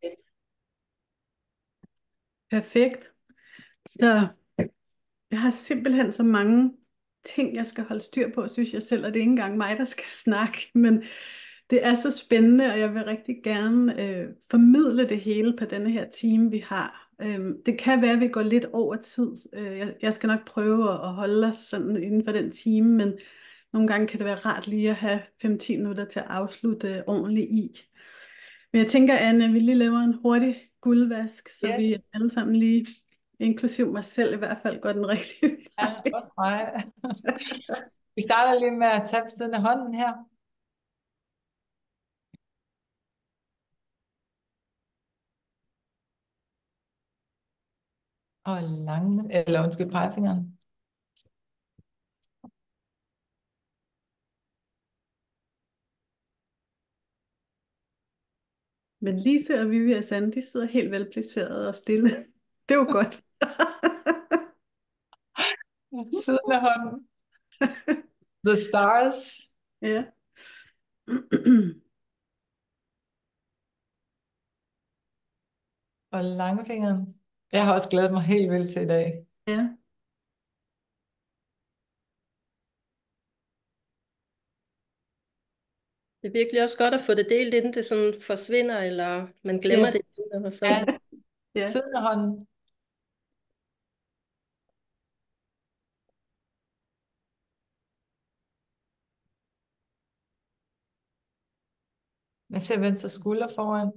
Yes. Perfekt. Så jeg har simpelthen så mange ting, jeg skal holde styr på, synes jeg selv, og det er ikke engang mig, der skal snakke, men det er så spændende, og jeg vil rigtig gerne formidle det hele på denne her time, vi har. Det kan være, at vi går lidt over tid. Jeg skal nok prøve at holde os sådan inden for den time, men nogle gange kan det være rart lige at have 5-10 minutter til at afslutte ordentligt i. Men jeg tænker, Anne, at vi lige laver en hurtig guldvask, så vi Yes. alle sammen lige, inklusiv mig selv i hvert fald, går den rigtige Ja, vej. også mig. Vi starter lige med at tage på siden af hånden her. Og eller undskyld, pegefingeren. Men Lise og Vivi og Sande, de sidder helt velplaceret og stille. Det er jo godt. Siden af hånden. The stars. Ja. Og langfingeren. Jeg har også glædet mig helt vildt til i dag. Ja, Det er virkelig også godt at få det delt, inden det sådan forsvinder, eller man glemmer ja, det. Og Ja, sådan. ja. siden af hånden. Jeg ser venstre skulder foran.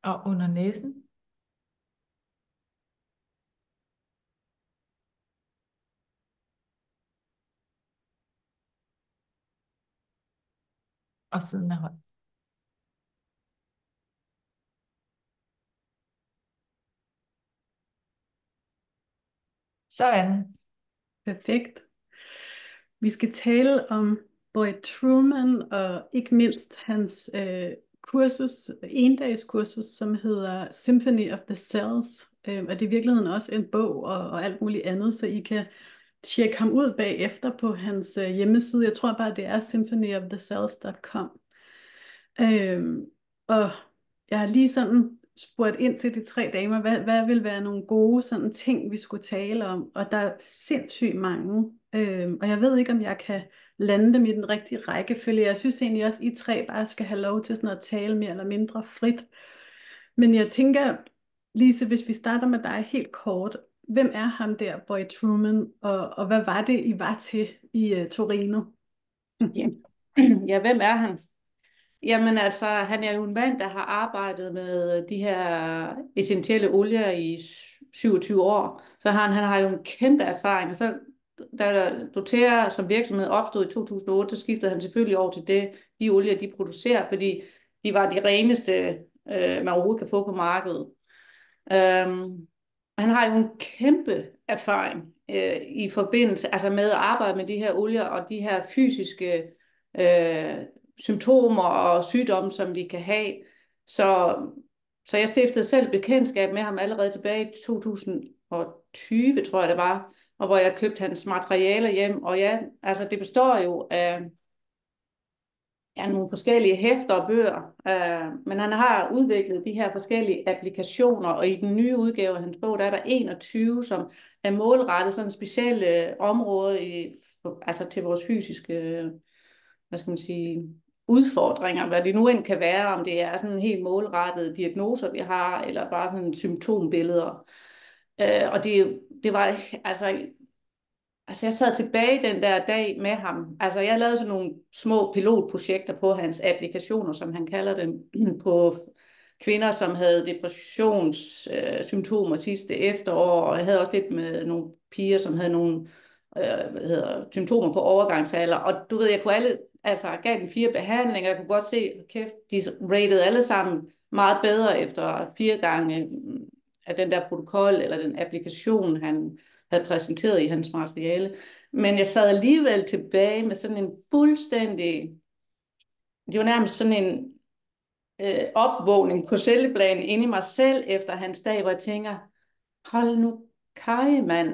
Og under næsen. Og siden af hånden. Sådan. Perfekt. Vi skal tale om Boy Truman og ikke mindst hans kursus, endagskursus, som hedder Symphony of the Cells. Og det er i virkeligheden også en bog og alt muligt andet, så I kan tjekke ham ud bagefter på hans hjemmeside. Jeg tror bare, det er symphonyofthecells.com. Og jeg har lige sådan spurgt ind til de tre damer, hvad vil være nogle gode sådan ting, vi skulle tale om, og der er sindssygt mange. Og jeg ved ikke, om jeg kan lande dem i den rigtige rækkefølge. Jeg synes egentlig også, I tre bare skal have lov til sådan at tale mere eller mindre frit. Men jeg tænker, Lise, hvis vi starter med dig helt kort. Hvem er ham der, Boy Truman, og hvad var det, I var til i Torino? Ja. Ja, hvem er han? Jamen altså, han er jo en mand, der har arbejdet med de her essentielle olier i 27 år. Så han har jo en kæmpe erfaring. Og så da doTERRA som virksomhed opstod i 2008, så skiftede han selvfølgelig over til de olier, de producerer, fordi de var de reneste, man overhovedet kan få på markedet. Øhm, Han har jo en kæmpe erfaring i forbindelse altså med at arbejde med de her olier og de her fysiske øh, symptomer og sygdomme, som de kan have. Så, så jeg stiftede selv bekendtskab med ham allerede tilbage i 2020, tror jeg det var, og hvor jeg købte hans materialer hjem. Og ja, altså det består jo af nogle forskellige hæfter og bøger, men han har udviklet de her forskellige applikationer, og i den nye udgave af hans bog, der er der 21, som er målrettet sådan specielle områder altså til vores fysiske, hvad skal man sige, udfordringer, hvad det nu end kan være, om det er sådan helt målrettede diagnoser, vi har, eller bare sådan symptombilleder. Og det var, altså jeg sad tilbage den der dag med ham. Altså jeg lavede sådan nogle små pilotprojekter på hans applikationer, som han kalder dem, på kvinder, som havde depressionssymptomer sidste efterår. Og jeg havde også lidt med nogle piger, som havde nogle symptomer på overgangsalder. Og du ved, jeg kunne jeg gav dem 4 behandlinger. Jeg kunne godt se, kæft, de ratede alle sammen meget bedre efter 4 gange af den der protokol, eller den applikation, han havde præsenteret i hans materiale. Men jeg sad alligevel tilbage med sådan en fuldstændig, det var nærmest sådan en opvågning på celleplan inde i mig selv efter hans dag, hvor jeg tænker, hold nu kaj, mand,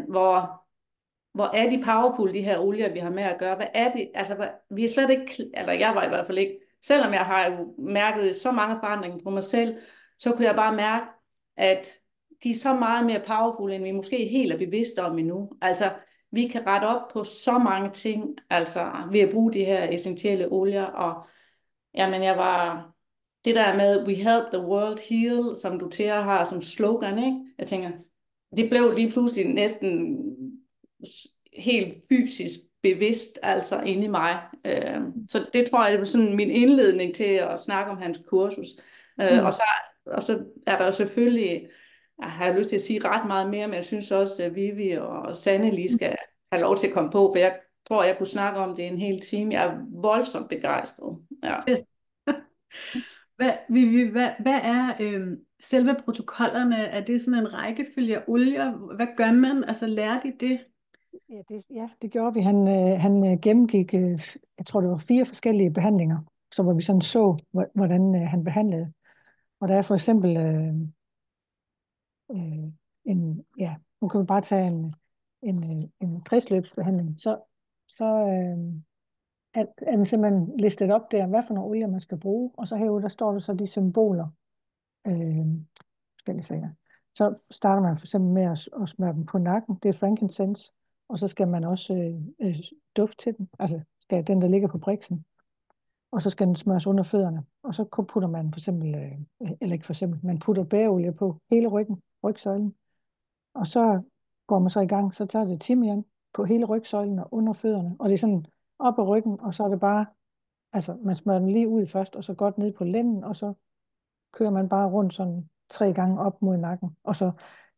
hvor er de powerful, de her olier, vi har med at gøre? Hvad er det? Altså, vi er slet ikke, eller jeg var i hvert fald ikke, selvom jeg har jo mærket så mange forandringer på mig selv, så kunne jeg bare mærke, at de er så meget mere powerful, end vi måske helt er bevidste om endnu. Altså, vi kan rette op på så mange ting, altså ved at bruge de her essentielle olier, og jamen, det der med, we help the world heal, som Doterra har som slogan, ikke? Jeg tænker, det blev lige pludselig næsten helt fysisk bevidst, altså inde i mig. Så det tror jeg, det var sådan min indledning til at snakke om hans kursus. Og så er der jo selvfølgelig, jeg har lyst til at sige ret meget mere, men jeg synes også, at Vivi og Sanne lige skal have lov til at komme på, for jeg tror, jeg kunne snakke om det en hel time. Jeg er voldsomt begejstret. Ja. Hvad er selve protokollerne? Er det sådan en rækkefølge af olier? Hvad gør man? Altså lærer de det? Ja, det gjorde vi. Han gennemgik, jeg tror det var 4 forskellige behandlinger, så hvor vi sådan så, hvordan han behandlede. Og der er for eksempel nu kan vi bare tage en kredsløbsbehandling, så er den simpelthen listet op der, hvad for nogle olier man skal bruge, og så herude, der står der så de symboler, forskellige sager. Så starter man for eksempel med at smøre dem på nakken, det er frankincense, og så skal man også dufte til den, altså skal den, der ligger på briksen, og så skal den smøres under fødderne, og så putter man for eksempel, eller ikke for eksempel, man putter bæreolie på hele ryggen, rygsøjlen, og så går man så i gang, så tager det timian på hele rygsøjlen og under fødderne, og det er sådan op ad ryggen, og så er det bare, altså man smører den lige ud først, og så godt ned på lænden, og så kører man bare rundt sådan 3 gange op mod nakken, og så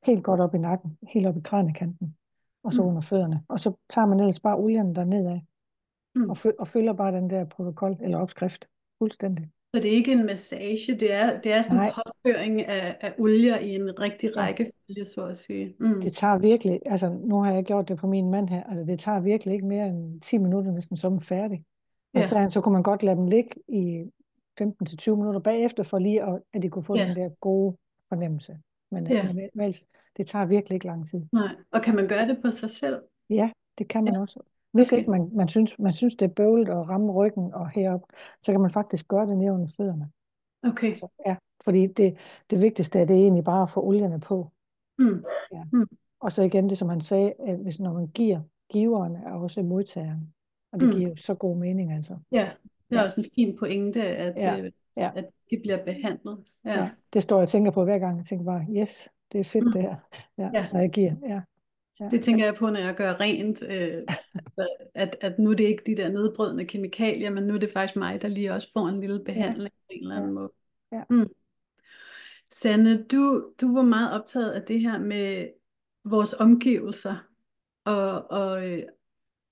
helt godt op i nakken, helt op i kraniekanten, og så under fødderne. Og så tager man ellers bare olierne derned af, og følger bare den der protokol eller opskrift fuldstændig. Så det er ikke en massage, det er sådan en påføring af olier i en rigtig rækkefølge, så at sige. Det tager virkelig, altså nu har jeg gjort det på min mand her, altså det tager virkelig ikke mere end 10 minutter næsten, som færdig. Og så kunne man godt lade dem ligge i 15-20 minutter bagefter, for lige at de kunne få den der gode fornemmelse. Men det tager virkelig ikke lang tid. Nej. Og kan man gøre det på sig selv? Ja, det kan man også. Hvis ikke man synes, det er bøvlet at ramme ryggen og herop, så kan man faktisk gøre det ned under fødderne. Okay. Så, fordi det vigtigste er det egentlig bare at få olierne på. Og så igen det, som han sagde, at hvis når man giver, giveren er også modtageren. Og det giver jo så god mening, altså. Ja, det er også en fin pointe, at de bliver behandlet. Ja, det står jeg og tænker på hver gang. Jeg tænker bare, yes, det er fedt det her, når jeg giver. Ja. Det tænker jeg på, når jeg gør rent, at nu er det ikke de der nedbrydende kemikalier, men nu er det faktisk mig, der lige også får en lille behandling på en eller anden måde. Ja. Sanne, du var meget optaget af det her med vores omgivelser, og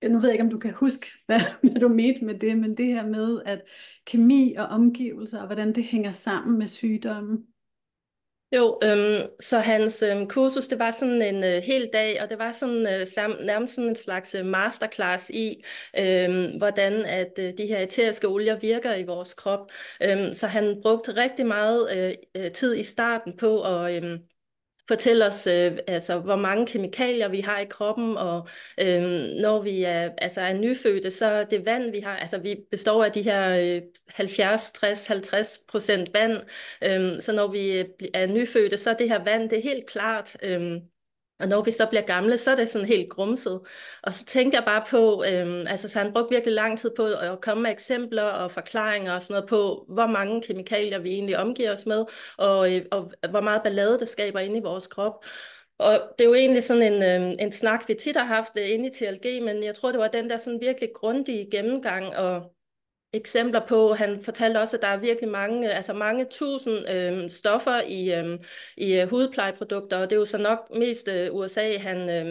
nu ved jeg ikke, om du kan huske, hvad du mente med det, men det her med, at kemi og omgivelser, og hvordan det hænger sammen med sygdommen. Jo, så hans kursus, det var sådan en hel dag, og det var sådan nærmest sådan en slags masterclass i, hvordan at de her æteriske olier virker i vores krop. Så han brugte rigtig meget tid i starten på at fortælle os, altså, hvor mange kemikalier vi har i kroppen, og når vi er nyfødte, så det vand, vi har, altså vi består af de her 70, 60, 50% vand, så når vi er nyfødte, så er det her vand, det er helt klart, og når vi så bliver gamle, så er det sådan helt grumset. Og så tænkte jeg bare på, så han brugte virkelig lang tid på at komme med eksempler og forklaringer og sådan noget på, hvor mange kemikalier vi egentlig omgiver os med, og hvor meget ballade det skaber inde i vores krop. Og det er jo egentlig sådan en snak, vi tit har haft inde i TLG, men jeg tror, det var den der sådan virkelig grundige gennemgang og eksempler på. Han fortalte også, at der er virkelig mange tusind stoffer i hudplejeprodukter, og det er jo så nok mest USA,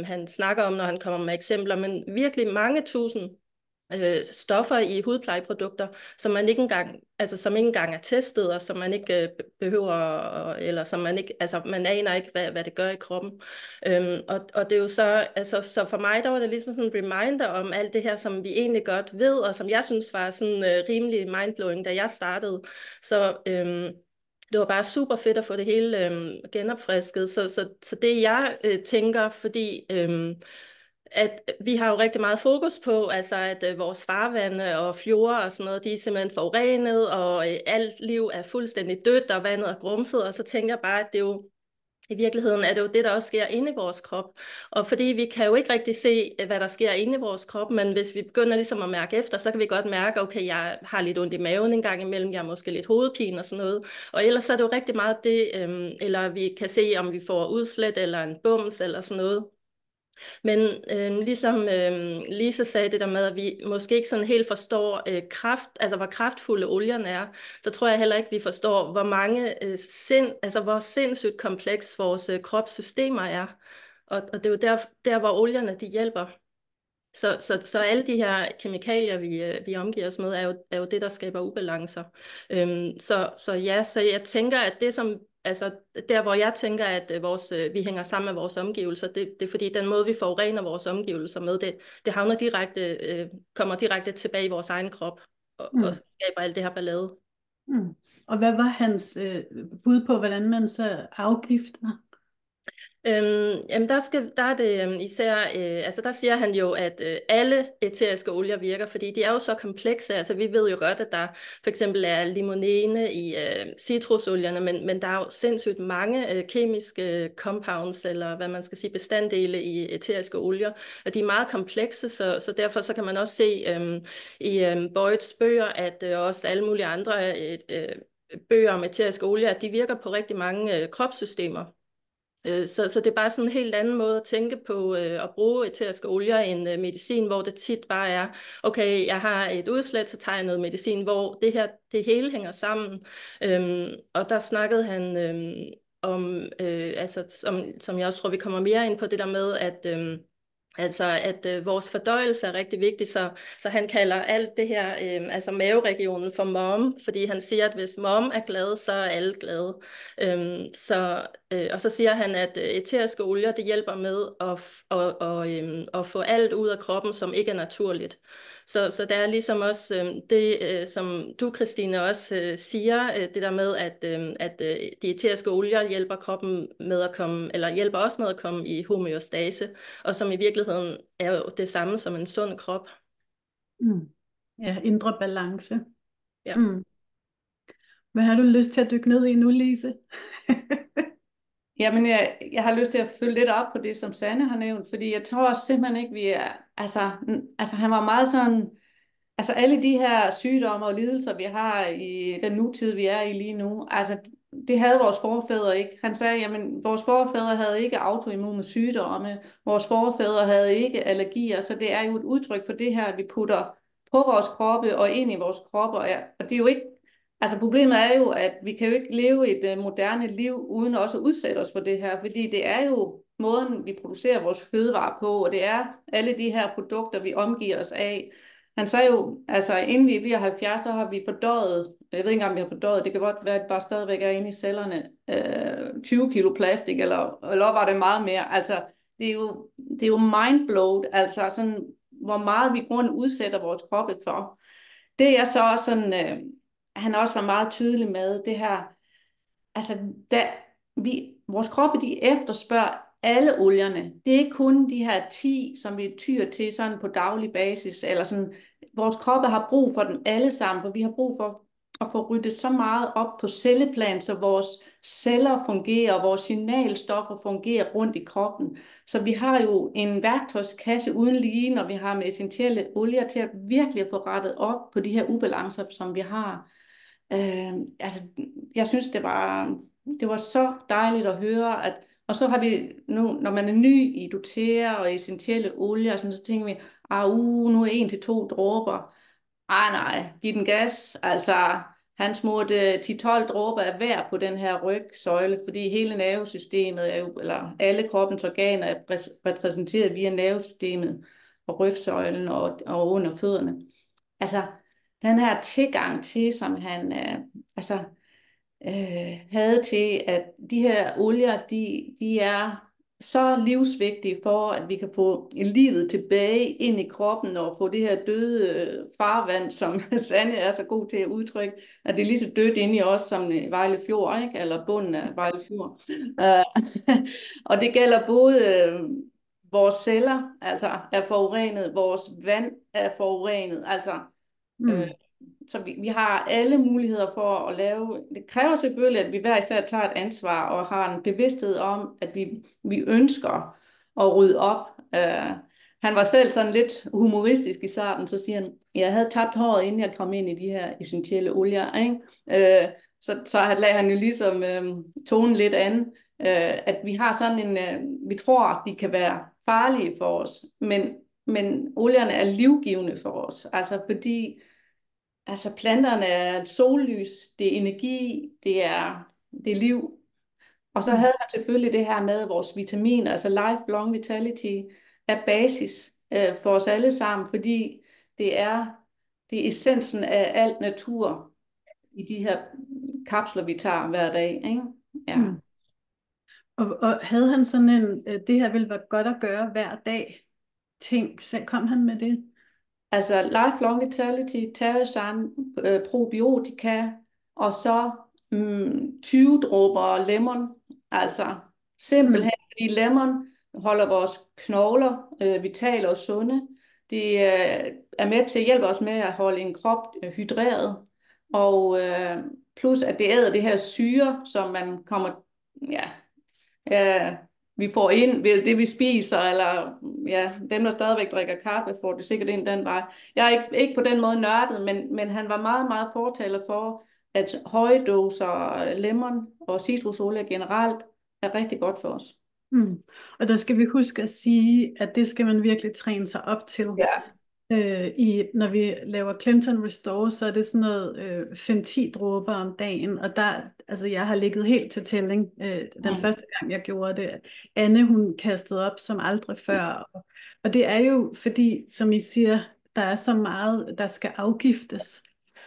han snakker om, når han kommer med eksempler, men virkelig mange tusind stoffer i hudplejeprodukter, som man ikke engang er testet, og som man ikke behøver, eller som man ikke, altså man aner ikke, hvad det gør i kroppen. Og det er jo så for mig, der var det ligesom sådan en reminder om alt det her, som vi egentlig godt ved, og som jeg synes var sådan rimelig mindblowing, da jeg startede. Så det var bare super fedt at få det hele genopfrisket. Så det jeg tænker, fordi at vi har jo rigtig meget fokus på, altså at vores farvande og fjorde og sådan noget, de er simpelthen forurenet, og alt liv er fuldstændig dødt, og vandet er grumset, og så tænker jeg bare, at det er jo i virkeligheden er det jo det, der også sker inde i vores krop. Og fordi vi kan jo ikke rigtig se, hvad der sker inde i vores krop, men hvis vi begynder ligesom at mærke efter, så kan vi godt mærke, okay, jeg har lidt ondt i maven en gang imellem, jeg har måske lidt hovedpine og sådan noget. Og ellers er det jo rigtig meget det, eller vi kan se, om vi får udslæt eller en bums eller sådan noget. Men ligesom Lise sagde det der med, at vi måske ikke sådan helt forstår altså hvor kraftfulde olierne er, så tror jeg heller ikke, vi forstår, hvor mange altså hvor sindssygt kompleks vores kropssystemer er. Og det er jo der hvor olierne de hjælper. Så alle de her kemikalier, vi omgiver os med, er jo det, der skaber ubalancer. Så jeg tænker, at det som, altså der hvor jeg tænker, at vi hænger sammen med vores omgivelser, det er fordi den måde, vi forurener vores omgivelser med, det havner kommer direkte tilbage i vores egen krop, og skaber alt det her ballade. Og hvad var hans bud på, hvordan man så afgifter? Jamen der er det især, altså der siger han jo, at alle æteriske olier virker, fordi de er jo så komplekse. Altså vi ved jo godt, at der for eksempel er limonene i citrusolierne, men der er jo sindssygt mange kemiske compounds, eller hvad man skal sige, bestanddele i æteriske olier, og de er meget komplekse, så derfor så kan man også se i Boyds bøger, at også alle mulige andre bøger om æteriske olier, at de virker på rigtig mange kropssystemer. Så det er bare sådan en helt anden måde at tænke på at bruge æteriske olier end medicin, hvor det tit bare er, okay, jeg har et udslæt, så tager jeg noget medicin, hvor det hele hænger sammen. Og der snakkede han om, altså som jeg også tror, vi kommer mere ind på det der med, at vores fordøjelse er rigtig vigtig, så han kalder alt det her, altså maveregionen for mom, fordi han siger, at hvis mom er glad, så er alle glade. Og så siger han, at æteriske olier, det hjælper med at få alt ud af kroppen, som ikke er naturligt. Så der er ligesom også det, som du, Christine, også siger, det der med, at de æteriske olier hjælper kroppen med at komme, eller hjælper os med at komme i homeostase, og som i virkeligheden er jo det samme som en sund krop. Ja, indre balance. Ja. Hvad har du lyst til at dykke ned i nu, Lise? Jamen, jeg har lyst til at følge lidt op på det, som Sanne har nævnt, fordi jeg tror simpelthen ikke, vi er, altså han var meget sådan, altså alle de her sygdomme og lidelser, vi har i den nutid, vi er i lige nu, altså det havde vores forfædre ikke. Han sagde, jamen vores forfædre havde ikke autoimmune sygdomme, vores forfædre havde ikke allergier, så det er jo et udtryk for det her, vi putter på vores kroppe og ind i vores kroppe, og det er jo ikke, altså problemet er jo, at vi kan jo ikke leve et moderne liv, uden også at udsætte os for det her, fordi det er jo måden, vi producerer vores fødevarer på, og det er alle de her produkter, vi omgiver os af. Han sagde jo, altså inden vi bliver 70, så har vi fordøjet, jeg ved ikke engang, om vi har fordøjet, det kan godt være, at det bare stadigvæk er inde i cellerne, 20 kilo plastik, eller var det meget mere. Altså, det er jo mindblowed, altså sådan, hvor meget vi grunde udsætter vores kroppe for. Det er så sådan, han også var meget tydelig med det her, altså vores kroppe, de efterspørger alle olierne. Det er ikke kun de her 10, som vi tyr til sådan på daglig basis, eller sådan, vores kroppe har brug for dem alle sammen, for vi har brug for at få ryddet så meget op på celleplan, så vores celler fungerer, og vores signalstoffer fungerer rundt i kroppen. Så vi har jo en værktøjskasse uden lige, når vi har med essentielle olier til at virkelig få rettet op på de her ubalancer, som vi har. Altså, jeg synes, det var så dejligt at høre, at, og så har vi nu, når man er ny i doTERRA og essentielle olier, så tænker vi, nu er 1 til 2 dråber. Nej, giv den gas. Altså, han smurte 10-12 dråber af hver på den her rygsøjle, fordi hele nervesystemet er jo, eller alle kroppens organer er repræsenteret via nervesystemet og rygsøjlen og under fødderne. Altså, den her tilgang til, som han havde til, at de her olier, de er så livsvigtige for, at vi kan få livet tilbage ind i kroppen og få det her døde farvand, som Sanne er så god til at udtrykke, at det er lige så dødt inde i os som Vejle Fjord, ikke? Eller bunden af Vejle Fjord. Og det gælder både vores celler altså er forurenet, vores vand er forurenet, altså så vi har alle muligheder for at lave. Det kræver selvfølgelig, at vi hver især tager et ansvar og har en bevidsthed om, at vi ønsker at rydde op. Han var selv sådan lidt humoristisk i starten, så siger han, jeg havde tabt håret, inden jeg kom ind i de her essentielle olier, ikke? Så lagde han jo ligesom tonen lidt an, at vi har sådan vi tror, de kan være farlige for os, men olierne er livgivende for os, altså fordi altså planterne er sollys, det er energi, det er liv. Og så havde han selvfølgelig det her med vores vitaminer, altså lifelong vitality er basis for os alle sammen, fordi det er essensen af alt natur i de her kapsler, vi tager hver dag, ikke? Ja. Og havde han sådan en, det her ville være godt at gøre hver dag ting, så kom han med det? Altså lifelong vitality, terrasyme, probiotika, og så 20 dråber lemon, altså simpelthen, fordi lemon holder vores knogler vitale og sunde. Det er med til at hjælpe os med at holde en krop hydreret, og plus at det æder det her syre, som man kommer, vi får ind ved det, vi spiser, eller dem, der stadigvæk drikker kaffe, får det sikkert ind den vej. Jeg er ikke på den måde nørdet, men han var meget, meget fortaler for, at høje doser lemon og citrusolie generelt er rigtig godt for os. Og der skal vi huske at sige, at det skal man virkelig træne sig op til. Ja. Når vi laver Cleanse & Restore, så er det sådan noget 5-10 dråber om dagen, og der, altså jeg har ligget helt til tælling den første gang jeg gjorde det. Anne, hun kastede op som aldrig før, og det er jo fordi, som I siger, der er så meget, der skal afgiftes.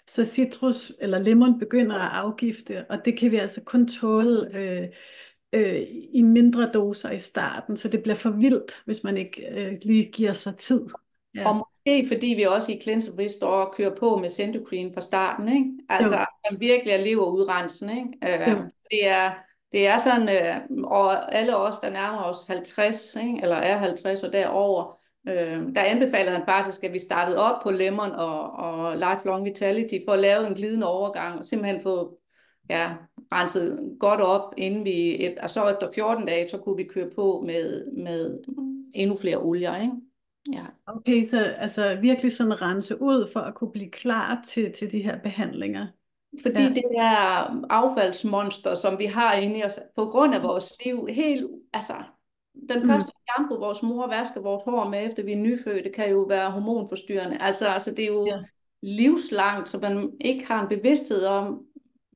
Så citrus eller lemon begynder at afgifte, og det kan vi altså kun tåle i mindre doser i starten, så det bliver for vildt, hvis man ikke lige giver sig tid. Ja. Og måske fordi vi også i Cleanse & Restore kører på med Centocrene fra starten, ikke? Altså man virkelig er leverudrensen, ikke? Det er sådan, og alle os, der nærmer os 50, ikke? Eller er 50 og derover, der anbefaler han faktisk, at vi startede op på lemon og lifelong vitality for at lave en glidende overgang, og simpelthen få renset godt op, inden og så efter 14 dage, så kunne vi køre på med endnu flere olier, ikke? Ja. Okay, så altså virkelig sådan rense ud for at kunne blive klar til de her behandlinger. Fordi det er affaldsmonster, som vi har inde i os, på grund af vores liv, altså den første shampoo, vores mor vasker vores hår med, efter vi er nyfødte, kan jo være hormonforstyrrende. Altså det er jo livslangt, så man ikke har en bevidsthed om,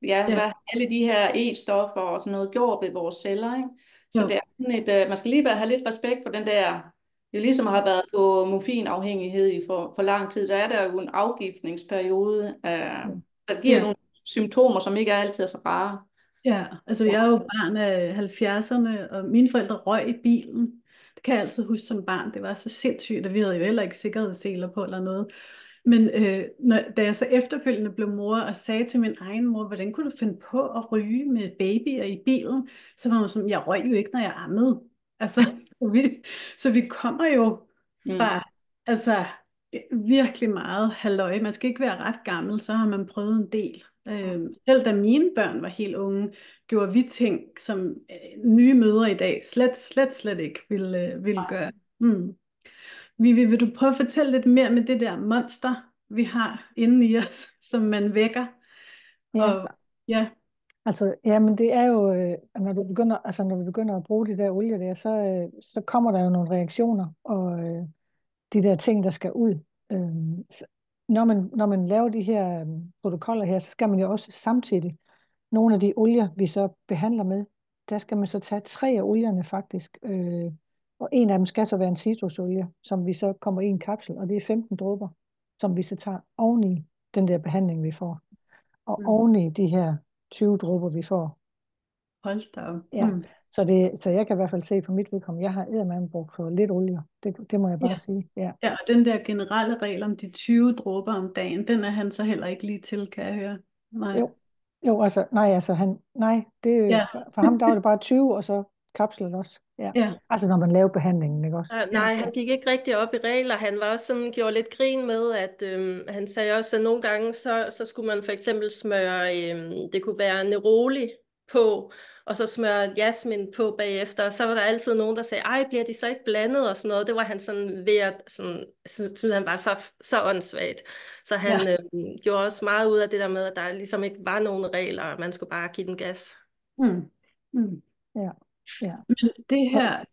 hvad alle de her E-stoffer og sådan noget gjort ved vores celler, ikke? Så det er sådan man skal lige have lidt respekt for den der. Det ligesom har været på morfinafhængighed i for lang tid, så er der jo en afgiftningsperiode, der giver nogle symptomer, som ikke er altid så rare. Ja, altså jeg er jo barn af 70'erne, og mine forældre røg i bilen. Det kan jeg altid huske som barn. Det var så sindssygt, og vi havde jo heller ikke sikkerhedsseler på eller noget. Men da jeg så efterfølgende blev mor og sagde til min egen mor, hvordan kunne du finde på at ryge med babyer i bilen? Så var hun sådan, jeg røg jo ikke, når jeg ammede. Altså, så vi kommer jo fra altså, virkelig meget halløj. Man skal ikke være ret gammel, så har man prøvet en del. Selv da mine børn var helt unge, gjorde vi ting, som nye mødre i dag slet ikke ville gøre. Vivi, vil du prøve at fortælle lidt mere med det der monster, vi har inde i os, som man vækker? Altså, men det er jo, når du begynder at bruge de der olie der, så kommer der jo nogle reaktioner, og de der ting, der skal ud. Når man laver de her protokoller her, så skal man jo også samtidig, nogle af de olier, vi så behandler med, der skal man så tage 3 af olierne faktisk, og en af dem skal så være en citrusolie, som vi så kommer i en kapsel, og det er 15 dråber, som vi så tager oveni den der behandling, vi får. Og oveni de her 20 dråber, vi får. Hold da op. Ja. Så jeg kan i hvert fald se på mit vedkommende, jeg har eddermame brugt for lidt olie. Det må jeg bare sige. Ja, og den der generelle regel om de 20 dråber om dagen, den er han så heller ikke lige til, kan jeg høre. Nej. Jo, altså, for ham der var det bare 20, og så kapslet også. Ja. Ja. Altså når man laver behandlingen, ikke også? Nej, han gik ikke rigtig op i regler. Han var også sådan, gjorde lidt grin med, at han sagde også, at nogle gange, så skulle man for eksempel smøre, det kunne være Neroli på, og så smøre jasmin på bagefter. Og så var der altid nogen, der sagde, ej, bliver de så ikke blandet og sådan noget. Det var han sådan ved at, sådan, synes han var så åndssvagt. Så han gjorde også meget ud af det der med, at der ligesom ikke var nogen regler, og man skulle bare give den gas. Mm. Mm. Ja. Ja. Men det her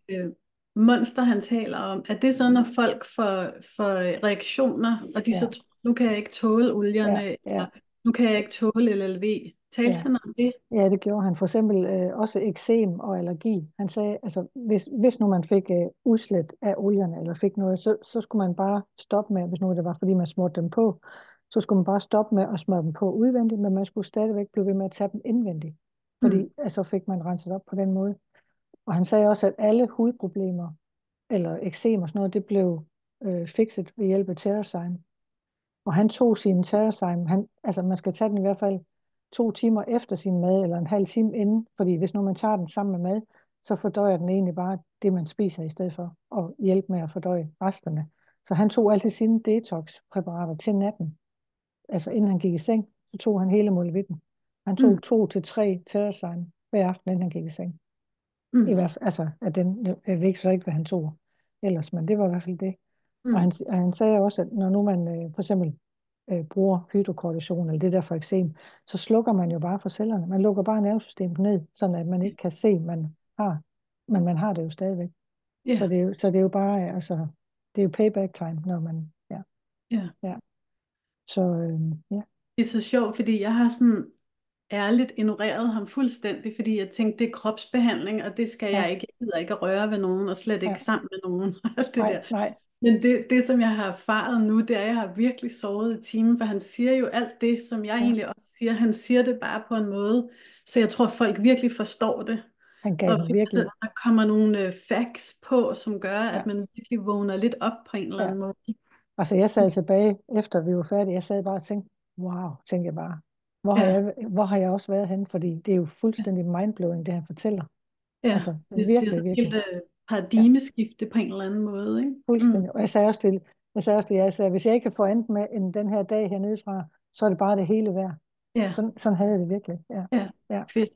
monster, han taler om, er det så, når folk får reaktioner, og de så tror, nu kan jeg ikke tåle olierne, Ja. eller nu kan jeg ikke tåle LLV? Talte Ja. han om det? Ja, det gjorde han. For eksempel også eksem og allergi. Han sagde, altså hvis nu man fik udslæt af olierne, eller fik noget, så skulle man bare stoppe med, hvis nu det var, fordi man smurte dem på, så skulle man bare stoppe med at smøre dem på udvendigt, men man skulle stadigvæk blive ved med at tage dem indvendigt, fordi så fik man renset op på den måde. Og han sagde også, at alle hudproblemer, eller eksem og sådan noget, det blev fikset ved hjælp af Terrazyme. Og han tog sin Terrazyme, altså man skal tage den i hvert fald 2 timer efter sin mad, eller en halv time inden, fordi hvis nu man tager den sammen med mad, så fordøjer den egentlig bare det, man spiser, i stedet for at hjælpe med at fordøje resterne. Så han tog altid sine detox-præparater til natten. Altså inden han gik i seng, så tog han hele molevitten. Han tog 2 til 3 Terrazyme hver aften, inden han gik i seng. I hvert fald, altså, at jeg ved ikke så ikke, hvad han tog ellers, men det var i hvert fald det. Og han sagde også, at når nu man for eksempel bruger hydrokortison, eller det der for eksem, så slukker man jo bare for cellerne. Man lukker bare nervesystemet ned, sådan at man ikke kan se, man har, men man har det jo stadigvæk. Ja. Så det er jo bare, altså, det er jo payback time, når man, ja. Så, ja. Det er så sjovt, fordi jeg har sådan ærligt ignoreret ham fuldstændig, fordi jeg tænkte, det er kropsbehandling, og det skal jeg ikke. Jeg gider ikke at røre ved nogen, og slet ikke sammen med nogen. Det der. Nej. Men det, som jeg har erfaret nu, det er, at jeg har virkelig sovet i timen, for han siger jo alt det, som jeg egentlig også siger. Han siger det bare på en måde, så jeg tror, folk virkelig forstår det. Han gav den virkelig. Der kommer nogle facts på, som gør, at man virkelig vågner lidt op på en eller anden måde. Altså jeg sad tilbage, efter vi var færdige, jeg sad bare og tænkte, wow, tænkte jeg bare. Hvor har jeg også været henne? Fordi det er jo fuldstændig mindblowing, det han fortæller. Ja, altså, det er virkelig, sådan virkelig. et paradigmeskifte på en eller anden måde. Ikke? Fuldstændig. Og jeg sagde også til, hvis jeg ikke kan få andet med end den her dag hernede fra, så er det bare det hele værd. Ja. Sådan havde jeg det virkelig. Ja. Fedt.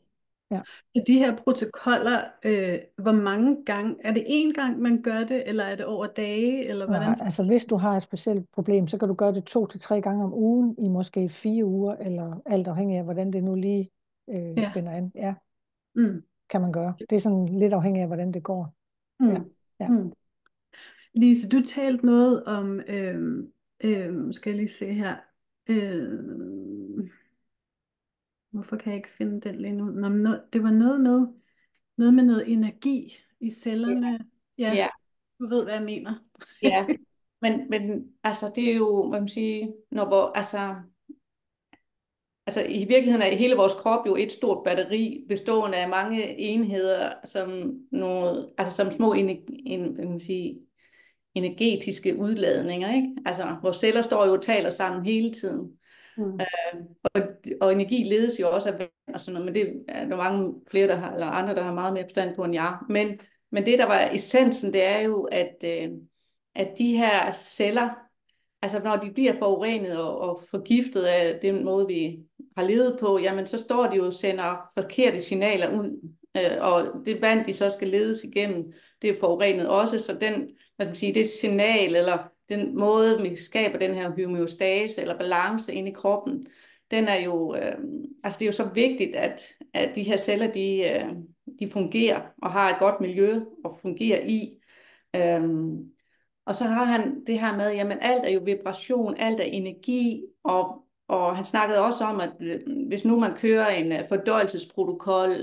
Ja. Så de her protokoller, hvor mange gange, er det én gang, man gør det, eller er det over dage, eller hvordan? Ja, altså hvis du har et specielt problem, så kan du gøre det 2 til 3 gange om ugen, i måske 4 uger, eller alt afhængig af, hvordan det nu lige spænder an. Ja, kan man gøre. Det er sådan lidt afhængig af, hvordan det går. Ja. Lise, du talte noget om, skal jeg lige se her, hvorfor kan jeg ikke finde den lige nu? Det var noget med noget energi i cellerne. Ja. Du ved, hvad jeg mener. Ja, men altså det er jo, hvad man siger, altså i virkeligheden er hele vores krop jo et stort batteri, bestående af mange enheder, som små energetiske udladninger, ikke? Altså vores celler står jo og taler sammen hele tiden. Og energi ledes jo også af vand og sådan noget, men det er der mange flere, eller andre, der har meget mere forstand på end jeg. Men det, der var essensen, det er jo, at de her celler, altså når de bliver forurenet og forgiftet af den måde, vi har levet på, jamen så står de jo og sender forkerte signaler ud, og det vand, de så skal ledes igennem, det er forurenet også, så det signal, eller den måde, vi skaber den her homeostase eller balance inde i kroppen, den er jo, det er jo så vigtigt, at de her celler, de fungerer og har et godt miljø at fungere i. Og så har han det her med, jamen alt er jo vibration, alt er energi, og han snakkede også om, at hvis nu man kører en fordøjelsesprotokol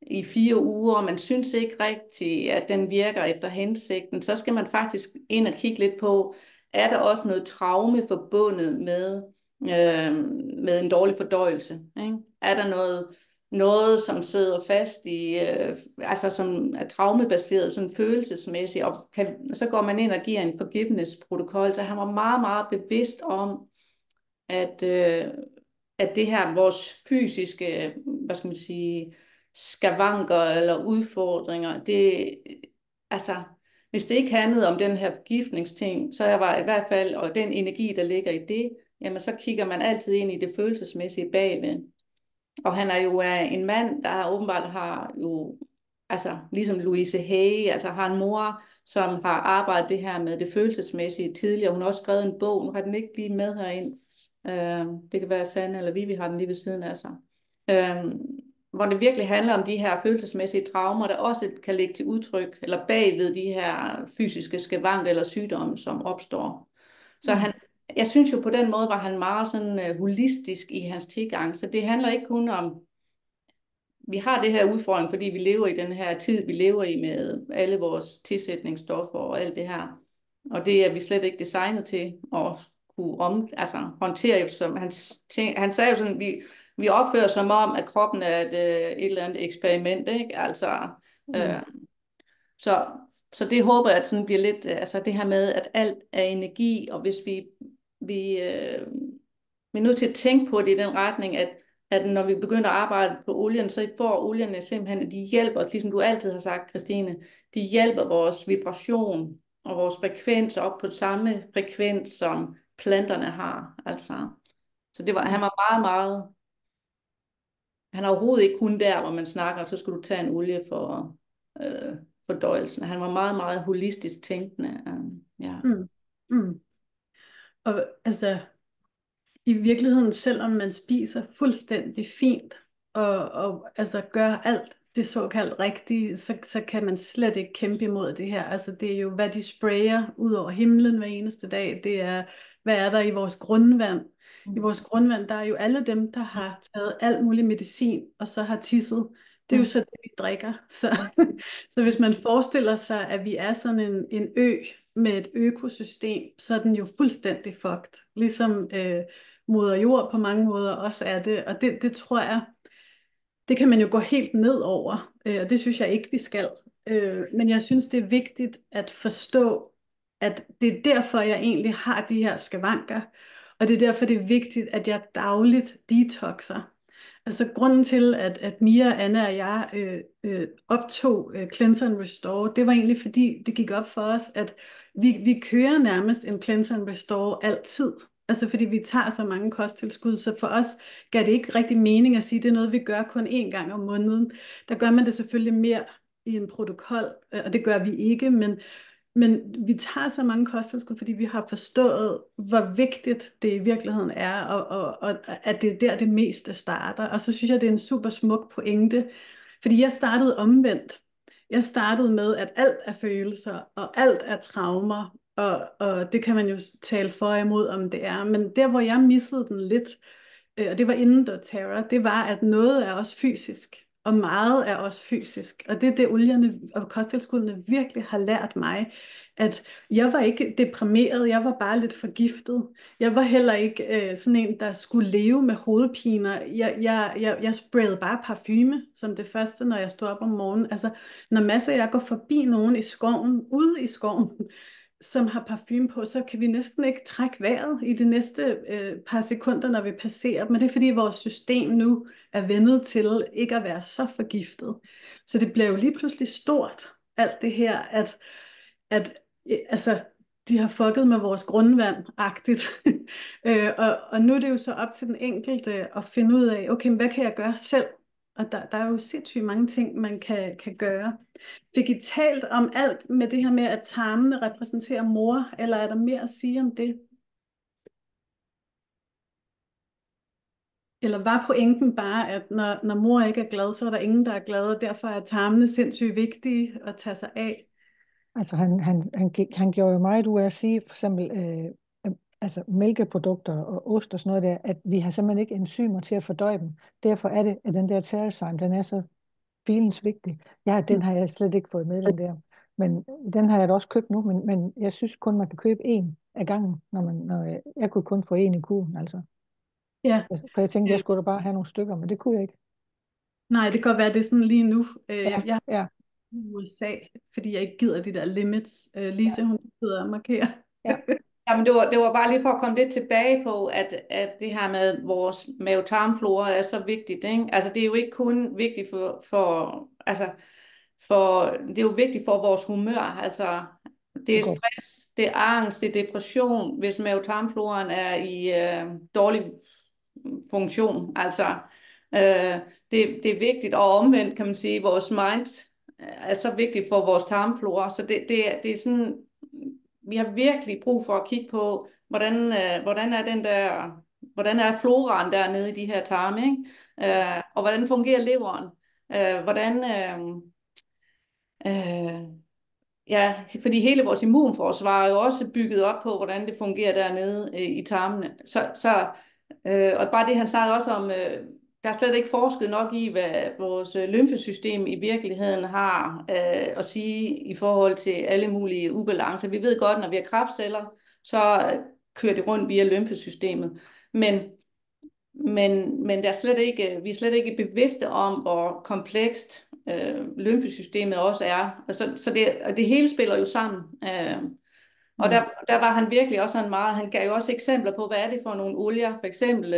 i 4 uger, og man synes ikke rigtigt, at den virker efter hensigten, så skal man faktisk ind og kigge lidt på, er der også noget traume forbundet med en dårlig fordøjelse? Ikke? Er der noget, som sidder fast i, som er traumebaseret, sådan følelsesmæssigt, og så går man ind og giver en forgivenhedsprotokol, så han var meget, meget bevidst om, at det her, vores fysiske, skavanker eller udfordringer. Altså, hvis det ikke handlede om den her forgiftningsting, så var i hvert fald, og den energi, der ligger i det, jamen så kigger man altid ind i det følelsesmæssige bagved. Og han er jo en mand, der åbenbart har jo, altså ligesom Louise Hay, altså har en mor, som har arbejdet det her med det følelsesmæssige tidligere. Hun har også skrevet en bog, nu har den ikke lige med herind. Det kan være Sanne eller Vivi har den lige ved siden af sig. Hvor det virkelig handler om de her følelsesmæssige traumer, der også kan ligge til udtryk, eller bagved de her fysiske skavanker eller sygdomme, som opstår. Så jeg synes jo på den måde, var han meget sådan holistisk i hans tilgang. Så det handler ikke kun om, vi har det her udfordring, fordi vi lever i den her tid, vi lever i med alle vores tilsætningsstoffer og alt det her. Og det er vi slet ikke designet til at kunne håndtere. Som han sagde jo sådan, vi opfører som om, at kroppen er et eller andet eksperiment, ikke? Altså, så det håber jeg, at sådan bliver lidt, altså det her med, at alt er energi, og hvis vi er nødt til at tænke på det i den retning, at når vi begynder at arbejde på olien, så får olierne simpelthen, de hjælper os, ligesom du altid har sagt, Christine, de hjælper vores vibration og vores frekvens op på samme frekvens, som planterne har. Altså. Så han var meget, meget, han er overhovedet ikke kun der, hvor man snakker, så skulle du tage en olie for fordøjelsen. Han var meget, meget holistisk tænkende. Ja. Og altså, i virkeligheden, selvom man spiser fuldstændig fint, og altså gør alt det såkaldt rigtige, så kan man slet ikke kæmpe imod det her. Altså det er jo, hvad de sprayer ud over himlen hver eneste dag. Det er, hvad er der i vores grundvand? I vores grundvand, der er jo alle dem, der har taget alt mulig medicin, og så har tisset. Det er jo så det, vi drikker. Så hvis man forestiller sig, at vi er sådan en ø med et økosystem, så er den jo fuldstændig fucked. Ligesom moder jord på mange måder også er det. Og det tror jeg, det kan man jo gå helt ned over. Og det synes jeg ikke, vi skal. Men jeg synes, det er vigtigt at forstå, at det er derfor, jeg egentlig har de her skavanker. Og det er derfor, det er vigtigt, at jeg dagligt detoxer. Altså grunden til, at Mia, Anna og jeg optog Cleanse and Restore, det var egentlig fordi, det gik op for os, at vi kører nærmest en Cleanse and Restore altid. Altså fordi vi tager så mange kosttilskud, så for os gav det ikke rigtig mening at sige, at det er noget, vi gør kun én gang om måneden. Der gør man det selvfølgelig mere i en protokol, og det gør vi ikke, men vi tager så mange kosttilskud, fordi vi har forstået, hvor vigtigt det i virkeligheden er, og at det er der, det meste starter. Og så synes jeg, det er en super smuk pointe, fordi jeg startede omvendt. Jeg startede med, at alt er følelser, og alt er traumer, og det kan man jo tale for og imod, om det er. Men der, hvor jeg missede den lidt, og det var inden doTERRA, det var, at noget er også fysisk, og meget er også fysisk. Og det er det, olierne og kosttilskuddene virkelig har lært mig, at jeg var ikke deprimeret, jeg var bare lidt forgiftet. Jeg var heller ikke sådan en, der skulle leve med hovedpiner. Jeg sprayede bare parfume som det første, når jeg stod op om morgenen. Altså, når masser af jeg går forbi nogen i skoven, ude i skoven, som har parfume på, så kan vi næsten ikke trække vejret i de næste par sekunder, når vi passerer. Men det er fordi vores system nu er vendet til ikke at være så forgiftet. Så det bliver jo lige pludselig stort, alt det her, at altså, de har fucket med vores grundvand-agtigt. Og nu er det jo så op til den enkelte at finde ud af, okay, hvad kan jeg gøre selv? Og der er jo sindssygt mange ting, man kan gøre. Fik I talt om alt med det her med, at tarmene repræsenterer mor, eller er der mere at sige om det? Eller var pointen bare, at når mor ikke er glad, så er der ingen, der er glad, og derfor er tarmene sindssygt vigtige at tage sig af? Altså han gjorde jo meget ud af at sige, for eksempel altså mælkeprodukter og ost og sådan noget der, at vi har simpelthen ikke enzymer til at fordøje dem. Derfor er det, at den der TerraSym, den er så filens vigtig. Ja, den har jeg slet ikke fået med, den der. Men den har jeg da også købt nu, men jeg synes kun, man kan købe en af gangen, når jeg kunne kun få en i kurven, altså. Ja. For jeg tænkte, jeg skulle da bare have nogle stykker, men det kunne jeg ikke. Nej, det kan godt være, det er sådan lige nu. Jeg ja. i USA, fordi jeg ikke gider de der limits. Lisa, hun sidder og markerer. Ja. Jamen, det var bare lige for at komme lidt tilbage på, at det her med vores mavetarmflora er så vigtigt, ikke? Altså, det er jo ikke kun vigtigt det er jo vigtigt for vores humør. Altså, det er Godt. stress, det er angst, det er depression, hvis mavetarmfloraen er i dårlig funktion. Altså, det er vigtigt, og omvendt kan man sige, vores mind er så vigtigt for vores tarmflora, så det er sådan, vi har virkelig brug for at kigge på, hvordan er floraen dernede i de her tarme, ikke? Og hvordan fungerer leveren? Hvordan, ja, fordi hele vores immunforsvar er jo også bygget op på, hvordan det fungerer dernede i tarmene. Og bare det, han snakkede også om, der er slet ikke forsket nok i, hvad vores lymfesystem i virkeligheden har at sige i forhold til alle mulige ubalancer. Vi ved godt, når vi har kræftceller, så kører det rundt via lymfesystemet. Men der er vi er slet ikke bevidste om, hvor komplekst lymfesystemet også er. Så det hele spiller jo sammen. Og der var han virkelig også han gav jo også eksempler på, hvad er det for nogle olier. For eksempel,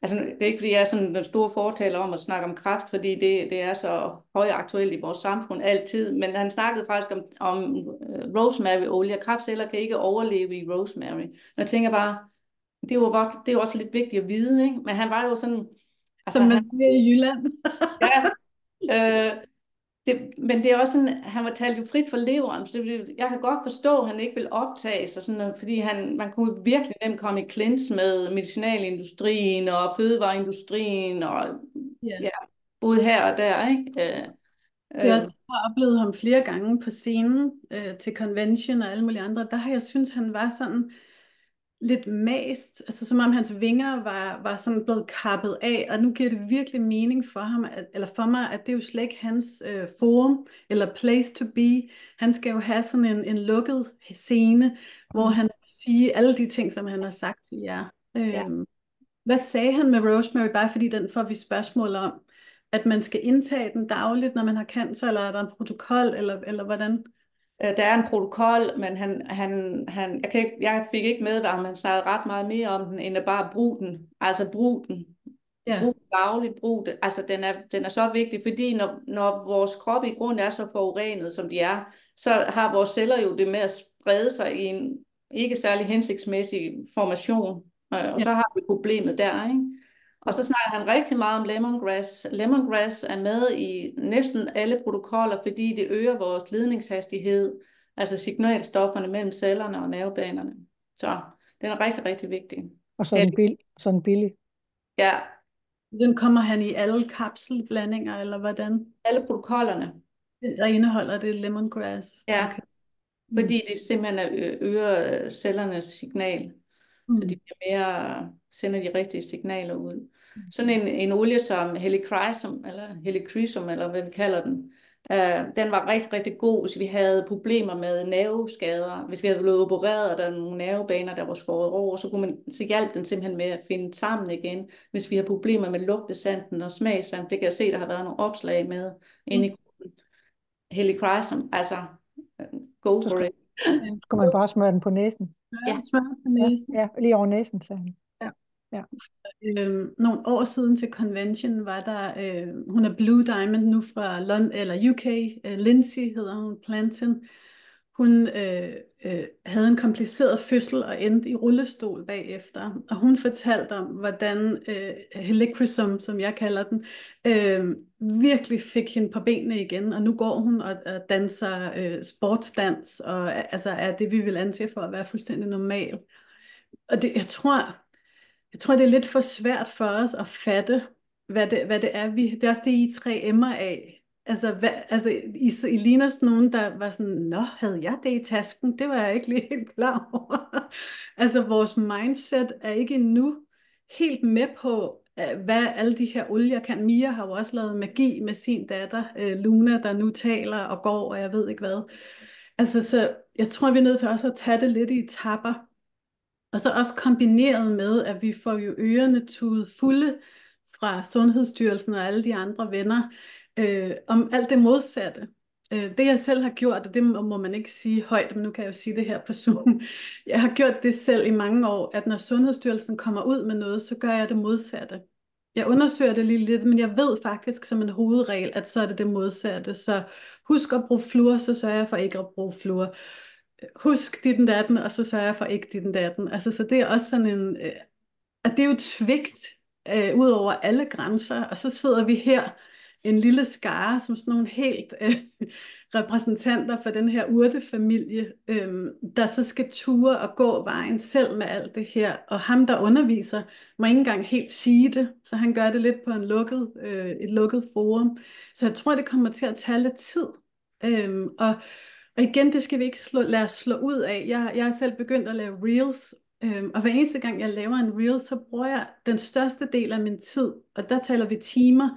altså det er ikke fordi jeg er sådan den store fortaler om at snakke om kræft, fordi det er så højaktuelt i vores samfund altid, men han snakkede faktisk om rosemary-olie. Kræftceller kan ikke overleve i rosemary. Og jeg tænker bare, det er jo også lidt vigtigt at vide, ikke? Men han var jo sådan... Altså, som man siger i Jylland. ja, men det er også sådan, han var talt jo frit for leveren, så jeg kan godt forstå, at han ikke vil optages, og sådan noget, fordi man kunne virkelig nemt komme i clinch med medicinalindustrien og fødevareindustrien, og ja, både her og der, ikke? Jeg har oplevet ham flere gange på scenen til convention og alle mulige andre. Der har jeg synes han var sådan lidt mast, altså som om hans vinger var sådan blevet kappet af, og nu giver det virkelig mening for ham, eller for mig, at det er jo slet ikke hans forum, eller place to be. Han skal jo have sådan en lukket scene, hvor han vil sige alle de ting, som han har sagt til jer. Hvad sagde han med rosemary, bare fordi den får vi spørgsmål om, at man skal indtage den dagligt, når man har cancer, eller er der en protokol, eller hvordan? Der er en protokol, men jeg fik ikke med, at han snakkede ret meget mere om den, end at bare bruge den. Altså brug den. Ja. Brug dagligt, brug det. Altså den er så vigtig, fordi når vores krop i grund er så forurenet, som de er, så har vores celler jo det med at sprede sig i en ikke særlig hensigtsmæssig formation. Og så har vi problemet der, ikke? Og så snakker han rigtig meget om lemongrass. Lemongrass er med i næsten alle protokoller, fordi det øger vores ledningshastighed, altså signalstofferne mellem cellerne og nervebanerne. Så den er rigtig, rigtig vigtig. Og sådan billig. Ja. Den kommer han i alle kapselblandinger, eller hvordan? Alle protokollerne. Og indeholder det lemongrass? Ja, okay. Fordi det simpelthen øger cellernes signal. Så de sender de rigtige signaler ud. Sådan en olie som helichrysum, eller hvad vi kalder den, den var rigtig, rigtig god, hvis vi havde problemer med nerveskader. Hvis vi havde blevet opereret, og der er nogle nervebaner, der var skåret over, så hjalp den simpelthen med at finde sammen igen. Hvis vi har problemer med lugtesansen og smagssansen, det kan jeg se, der har været nogle opslag med inde i gruppen. Helichrysum, altså go for it. Skal man bare smøre den på næsen? Ja, smør på næsen. Ja, lige over næsen, sagde han. Ja. Nogle år siden til convention var der, hun er Blue Diamond nu fra London, eller UK, Lindsay hedder hun, Plantin. Hun havde en kompliceret fødsel og endte i rullestol bagefter. Og hun fortalte om, hvordan helichrysum, som jeg kalder den, virkelig fik hende på benene igen. Og nu går hun og danser sportsdans, og altså er det, vi vil anse for at være fuldstændig normal. Og det, jeg tror, det er lidt for svært for os at fatte, hvad det er. Det er også det, I 3M'er af. Altså, I ligner sådan nogen, der var sådan, nå, havde jeg det i tasken? Det var jeg ikke lige helt klar over. Altså, vores mindset er ikke endnu helt med på, hvad alle de her olier kan. Mia har jo også lavet magi med sin datter, Luna, der nu taler og går, og jeg ved ikke hvad. Altså, så jeg tror, vi er nødt til også at tage det lidt i etapper. Og så også kombineret med, at vi får jo ørerne tudet fulde fra Sundhedsstyrelsen og alle de andre venner, om alt det modsatte. Det jeg selv har gjort, og det må man ikke sige højt, men nu kan jeg jo sige det her på Zoom. Jeg har gjort det selv i mange år, at når Sundhedsstyrelsen kommer ud med noget, så gør jeg det modsatte. Jeg undersøger det lige lidt, men jeg ved faktisk som en hovedregel, at så er det det modsatte. Så husk at bruge fluor, så sørger jeg for ikke at bruge fluor. Husk dit datten, og så sørger jeg for ikke dit datten. Altså, så det er også sådan en, at det er jo et svigt ud over alle grænser, og så sidder vi her, en lille skare, som sådan nogle helt repræsentanter for den her urtefamilie, der så skal ture og gå vejen selv med alt det her, og ham, der underviser, må ikke engang helt sige det, så han gør det lidt på et lukket forum. Så jeg tror, det kommer til at tage lidt tid. Og igen, det skal vi ikke lade os slå ud af. Jeg er selv begyndt at lave reels, og hver eneste gang jeg laver en reel, så bruger jeg den største del af min tid, og der taler vi timer,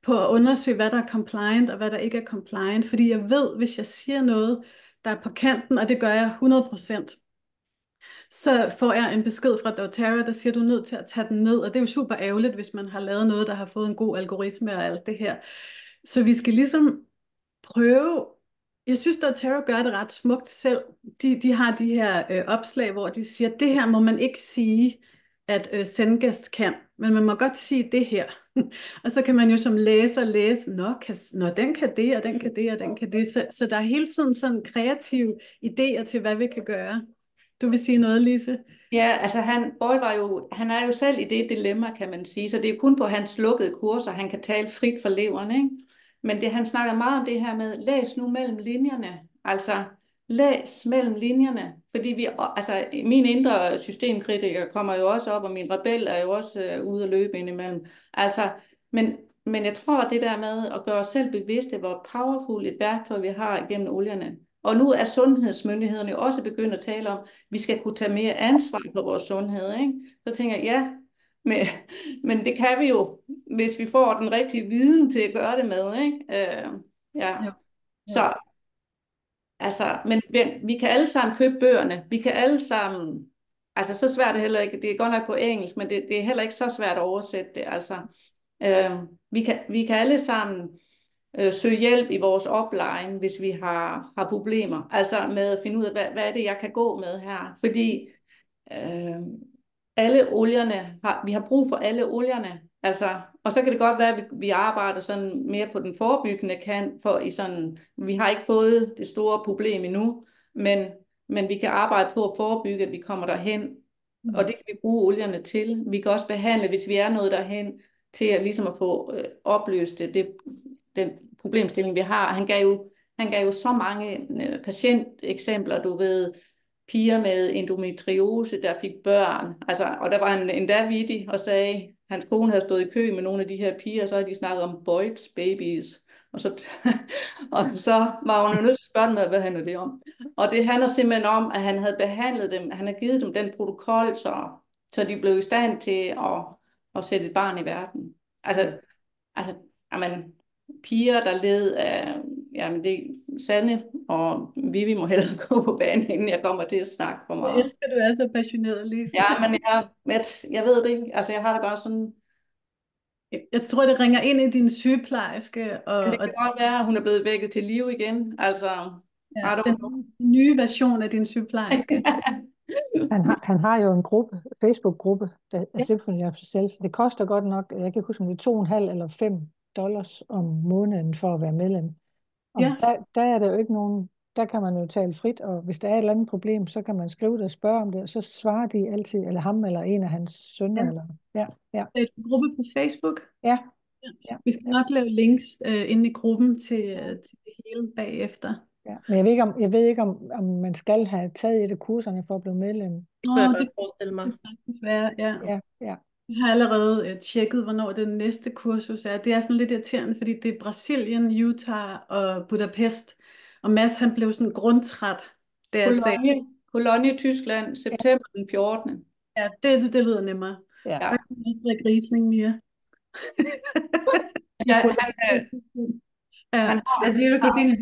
på at undersøge, hvad der er compliant og hvad der ikke er compliant, fordi jeg ved, hvis jeg siger noget, der er på kanten, og det gør jeg 100%, så får jeg en besked fra doTERRA, der siger, du er nødt til at tage den ned, og det er jo super ærgerligt, hvis man har lavet noget, der har fået en god algoritme og alt det her. Så vi skal ligesom prøve. Jeg synes, doTERRA gør det ret smukt selv. De har de her opslag, hvor de siger, det her må man ikke sige, at Zenguest kan, men man må godt sige det her. Og så kan man jo som læser læse, nå, den kan det, og den kan det, og den kan det. Så der er hele tiden sådan kreative idéer til, hvad vi kan gøre. Du vil sige noget, Lise? Ja, altså han er jo selv i det dilemma, kan man sige, så det er jo kun på hans lukkede kurser, han kan tale frit for leveren, ikke? Men han snakker meget om det her med, læs nu mellem linjerne, altså læs mellem linjerne, fordi min indre systemkritiker kommer jo også op, og min rebel er jo også ude at løbe indimellem, altså, men jeg tror, det der med at gøre os selv bevidste, hvor powerful et værktøj vi har igennem olierne. Og nu er sundhedsmyndighederne også begyndt at tale om, at vi skal kunne tage mere ansvar for vores sundhed. Ikke? Så tænker jeg, ja, men det kan vi jo, hvis vi får den rigtige viden til at gøre det med. Ikke? Ja. Så, altså, men vi kan alle sammen købe bøgerne. Vi kan alle sammen, altså så svært det heller ikke, det er godt nok på engelsk, men det er heller ikke så svært at oversætte det. Altså, vi kan alle sammen søge hjælp i vores upline, hvis vi har problemer. Altså med at finde ud af, hvad er det, jeg kan gå med her. Fordi alle olierne, vi har brug for alle olierne. Altså, og så kan det godt være, at vi arbejder sådan mere på den forebyggende kant, vi har ikke fået det store problem endnu, men vi kan arbejde på at forebygge, at vi kommer derhen. Og det kan vi bruge olierne til. Vi kan også behandle, hvis vi er nået derhen, til at ligesom at få opløst den problemstilling, vi har. Han gav jo så mange patienteksempler, du ved, piger med endometriose, der fik børn. Altså, og der var han endda vittig og sagde, at hans kone havde stået i kø med nogle af de her piger, og så havde de snakket om Boyd's babies. Og så var hun jo nødt til at spørge dem, hvad handler det om. Og det handler simpelthen om, at han havde behandlet dem, han havde givet dem den protokol, så de blev i stand til at sætte et barn i verden. Altså, piger, der led af, jamen det Sanne og Vivi må hellere gå på banen, inden jeg kommer til at snakke for meget. Jeg elsker, du er så passioneret, Lise. Ja, men jeg ved det ikke. Altså, jeg har det bare sådan. Jeg tror, det ringer ind i din sygeplejerske. Og det kan godt være, at hun er blevet vækket til live igen. Altså, den nye version af din sygeplejerske. Han har jo en Facebook-gruppe, der er Symphony of Cells. Det koster godt nok, jeg kan ikke huske, om det er $2,5 eller $5 om måneden for at være medlem. Og der er der jo ikke nogen, der kan man jo tale frit, og hvis der er et eller andet problem, så kan man skrive det og spørge om det, og så svarer de altid, eller ham eller en af hans sønner. Eller, Det er en gruppe på Facebook. Ja. Vi skal nok lave links inde i gruppen til det hele bagefter. Ja, men jeg ved ikke, om man skal have taget et af kurserne for at blive medlem. Det kan sagtens være, ja. Jeg har allerede tjekket, hvornår det næste kursus er. Det er sådan lidt irriterende, fordi det er Brasilien, Utah og Budapest. Og Mads, han blev sådan grundtræt. Cologne, Tyskland, september den 14. Ja, det lyder nemmere. Ja. Der kan man også drikke Riesling mere. Hvad siger du, Christine?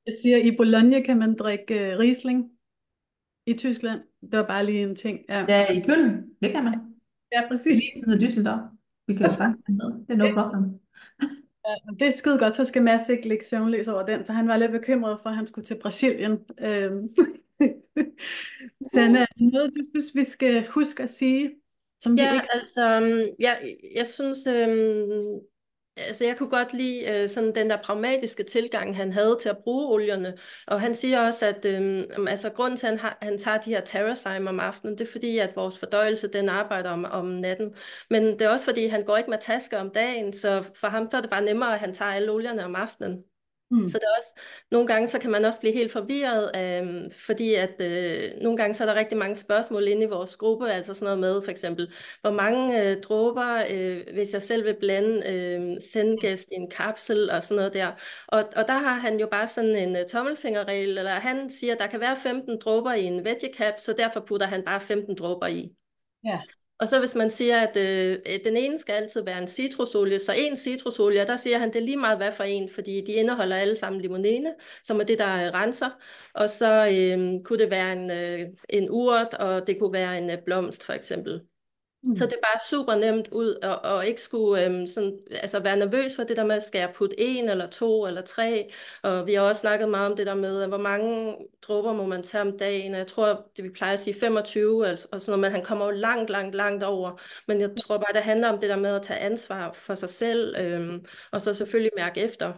Jeg siger, i Bologna kan man drikke Riesling. I Tyskland. Det var bare lige en ting. Ja, i Køln. Det kan man. Ja, præcis. Lige siden af Düsseldorf. Vi kan jo sagtens med. Det er no problem. Og det er skide godt, så skal Mads ikke ligge søvnløs over den, for han var lidt bekymret for, at han skulle til Brasilien. Sanne, er der noget, du synes, vi skal huske at sige, som vi Ja, ikke... altså, jeg synes, altså jeg kunne godt lide sådan den der pragmatiske tilgang, han havde til at bruge olierne. Og han siger også, at altså, grunden til, at han tager de her Terrazyme om aftenen, det er fordi, at vores fordøjelse, den arbejder om natten. Men det er også fordi, han går ikke med tasker om dagen, så for ham så er det bare nemmere, at han tager alle olierne om aftenen. Så det er også, nogle gange så kan man også blive helt forvirret, fordi at nogle gange så er der rigtig mange spørgsmål inde i vores gruppe, altså sådan noget med for eksempel, hvor mange dråber, hvis jeg selv vil blande Zen-Gæst i en kapsel og sådan noget der. Og der har han jo bare sådan en tommelfingerregel, eller han siger, at der kan være 15 dråber i en veggie cap, så derfor putter han bare 15 dråber i. Ja. Og så hvis man siger, at den ene skal altid være en citrusolie, så en citrusolie, der siger han, det er lige meget hvad for en, fordi de indeholder alle sammen limonene, som er det, der renser. Og så kunne det være en urt, og det kunne være en blomst for eksempel. Så det er bare super nemt ud, og ikke skulle sådan, altså være nervøs for det der med, at skal jeg putte 1 eller 2 eller 3, og vi har også snakket meget om det der med, hvor mange dråber må man tage om dagen, og jeg tror, det vi plejer at sige 25, og sådan noget, men han kommer jo langt over, men jeg tror bare, det handler om det der med at tage ansvar for sig selv, og så selvfølgelig mærke efter.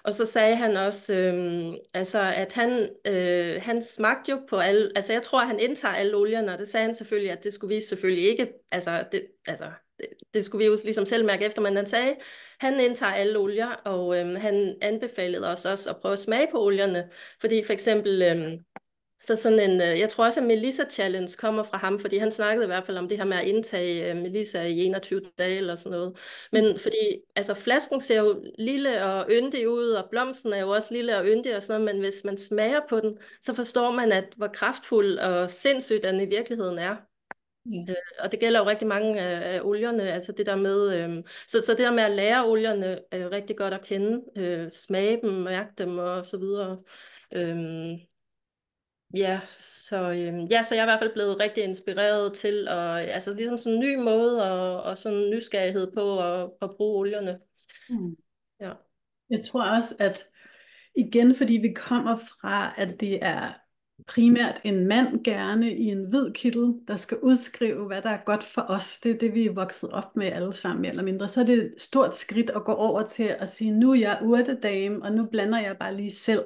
Og så sagde han også, altså at han smagte jo på alle, altså jeg tror, at han indtager alle olierne, og det sagde han selvfølgelig, at det skulle vi selvfølgelig ikke, det skulle vi jo ligesom selv mærke efter, men han sagde, at han indtager alle olier, og han anbefalede os også at prøve at smage på olierne, fordi for eksempel... Så sådan en, jeg tror også, at Melissa Challenge kommer fra ham, fordi han snakkede i hvert fald om det her med at indtage Melissa i 21 dage eller sådan noget. Men fordi, altså flasken ser jo lille og yndig ud, og blomsten er jo også lille og yndig og sådan noget, men hvis man smager på den, så forstår man, at hvor kraftfuld og sindssyg den i virkeligheden er. Og det gælder jo rigtig mange af olierne, altså det der med, så det der med at lære olierne er jo rigtig godt at kende, smage dem, mærke dem og så videre. Ja, så jeg er i hvert fald blevet rigtig inspireret til altså ligesom sådan en ny måde og sådan en nysgerrighed på at bruge olierne. Ja. Jeg tror også, at igen, fordi vi kommer fra, at det er primært en mand gerne i en hvid kittel, der skal udskrive, hvad der er godt for os. Det er det, vi er vokset op med alle sammen, mere eller mindre. Så er det et stort skridt at gå over til at sige, nu er jeg urtedame, og nu blander jeg bare lige selv.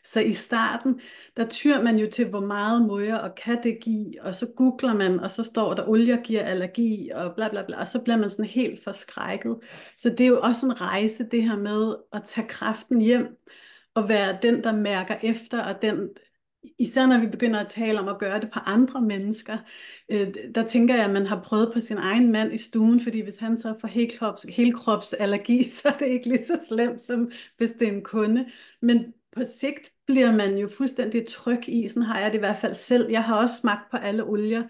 Så i starten, der tyr man jo til, hvor meget må jeg, og kan det give, og så googler man, og så står der, olier giver allergi, og bla bla bla, og så bliver man sådan helt forskrækket. Så det er jo også en rejse, det her med at tage kraften hjem, og være den, der mærker efter, og den, især når vi begynder at tale om at gøre det på andre mennesker, der tænker jeg, at man har prøvet på sin egen mand i stuen, fordi hvis han så får helkropsallergi, så er det ikke lige så slemt, som hvis det er en kunde. Men på sigt bliver man jo fuldstændig tryg i, sådan har jeg det i hvert fald selv. Jeg har også smagt på alle olier.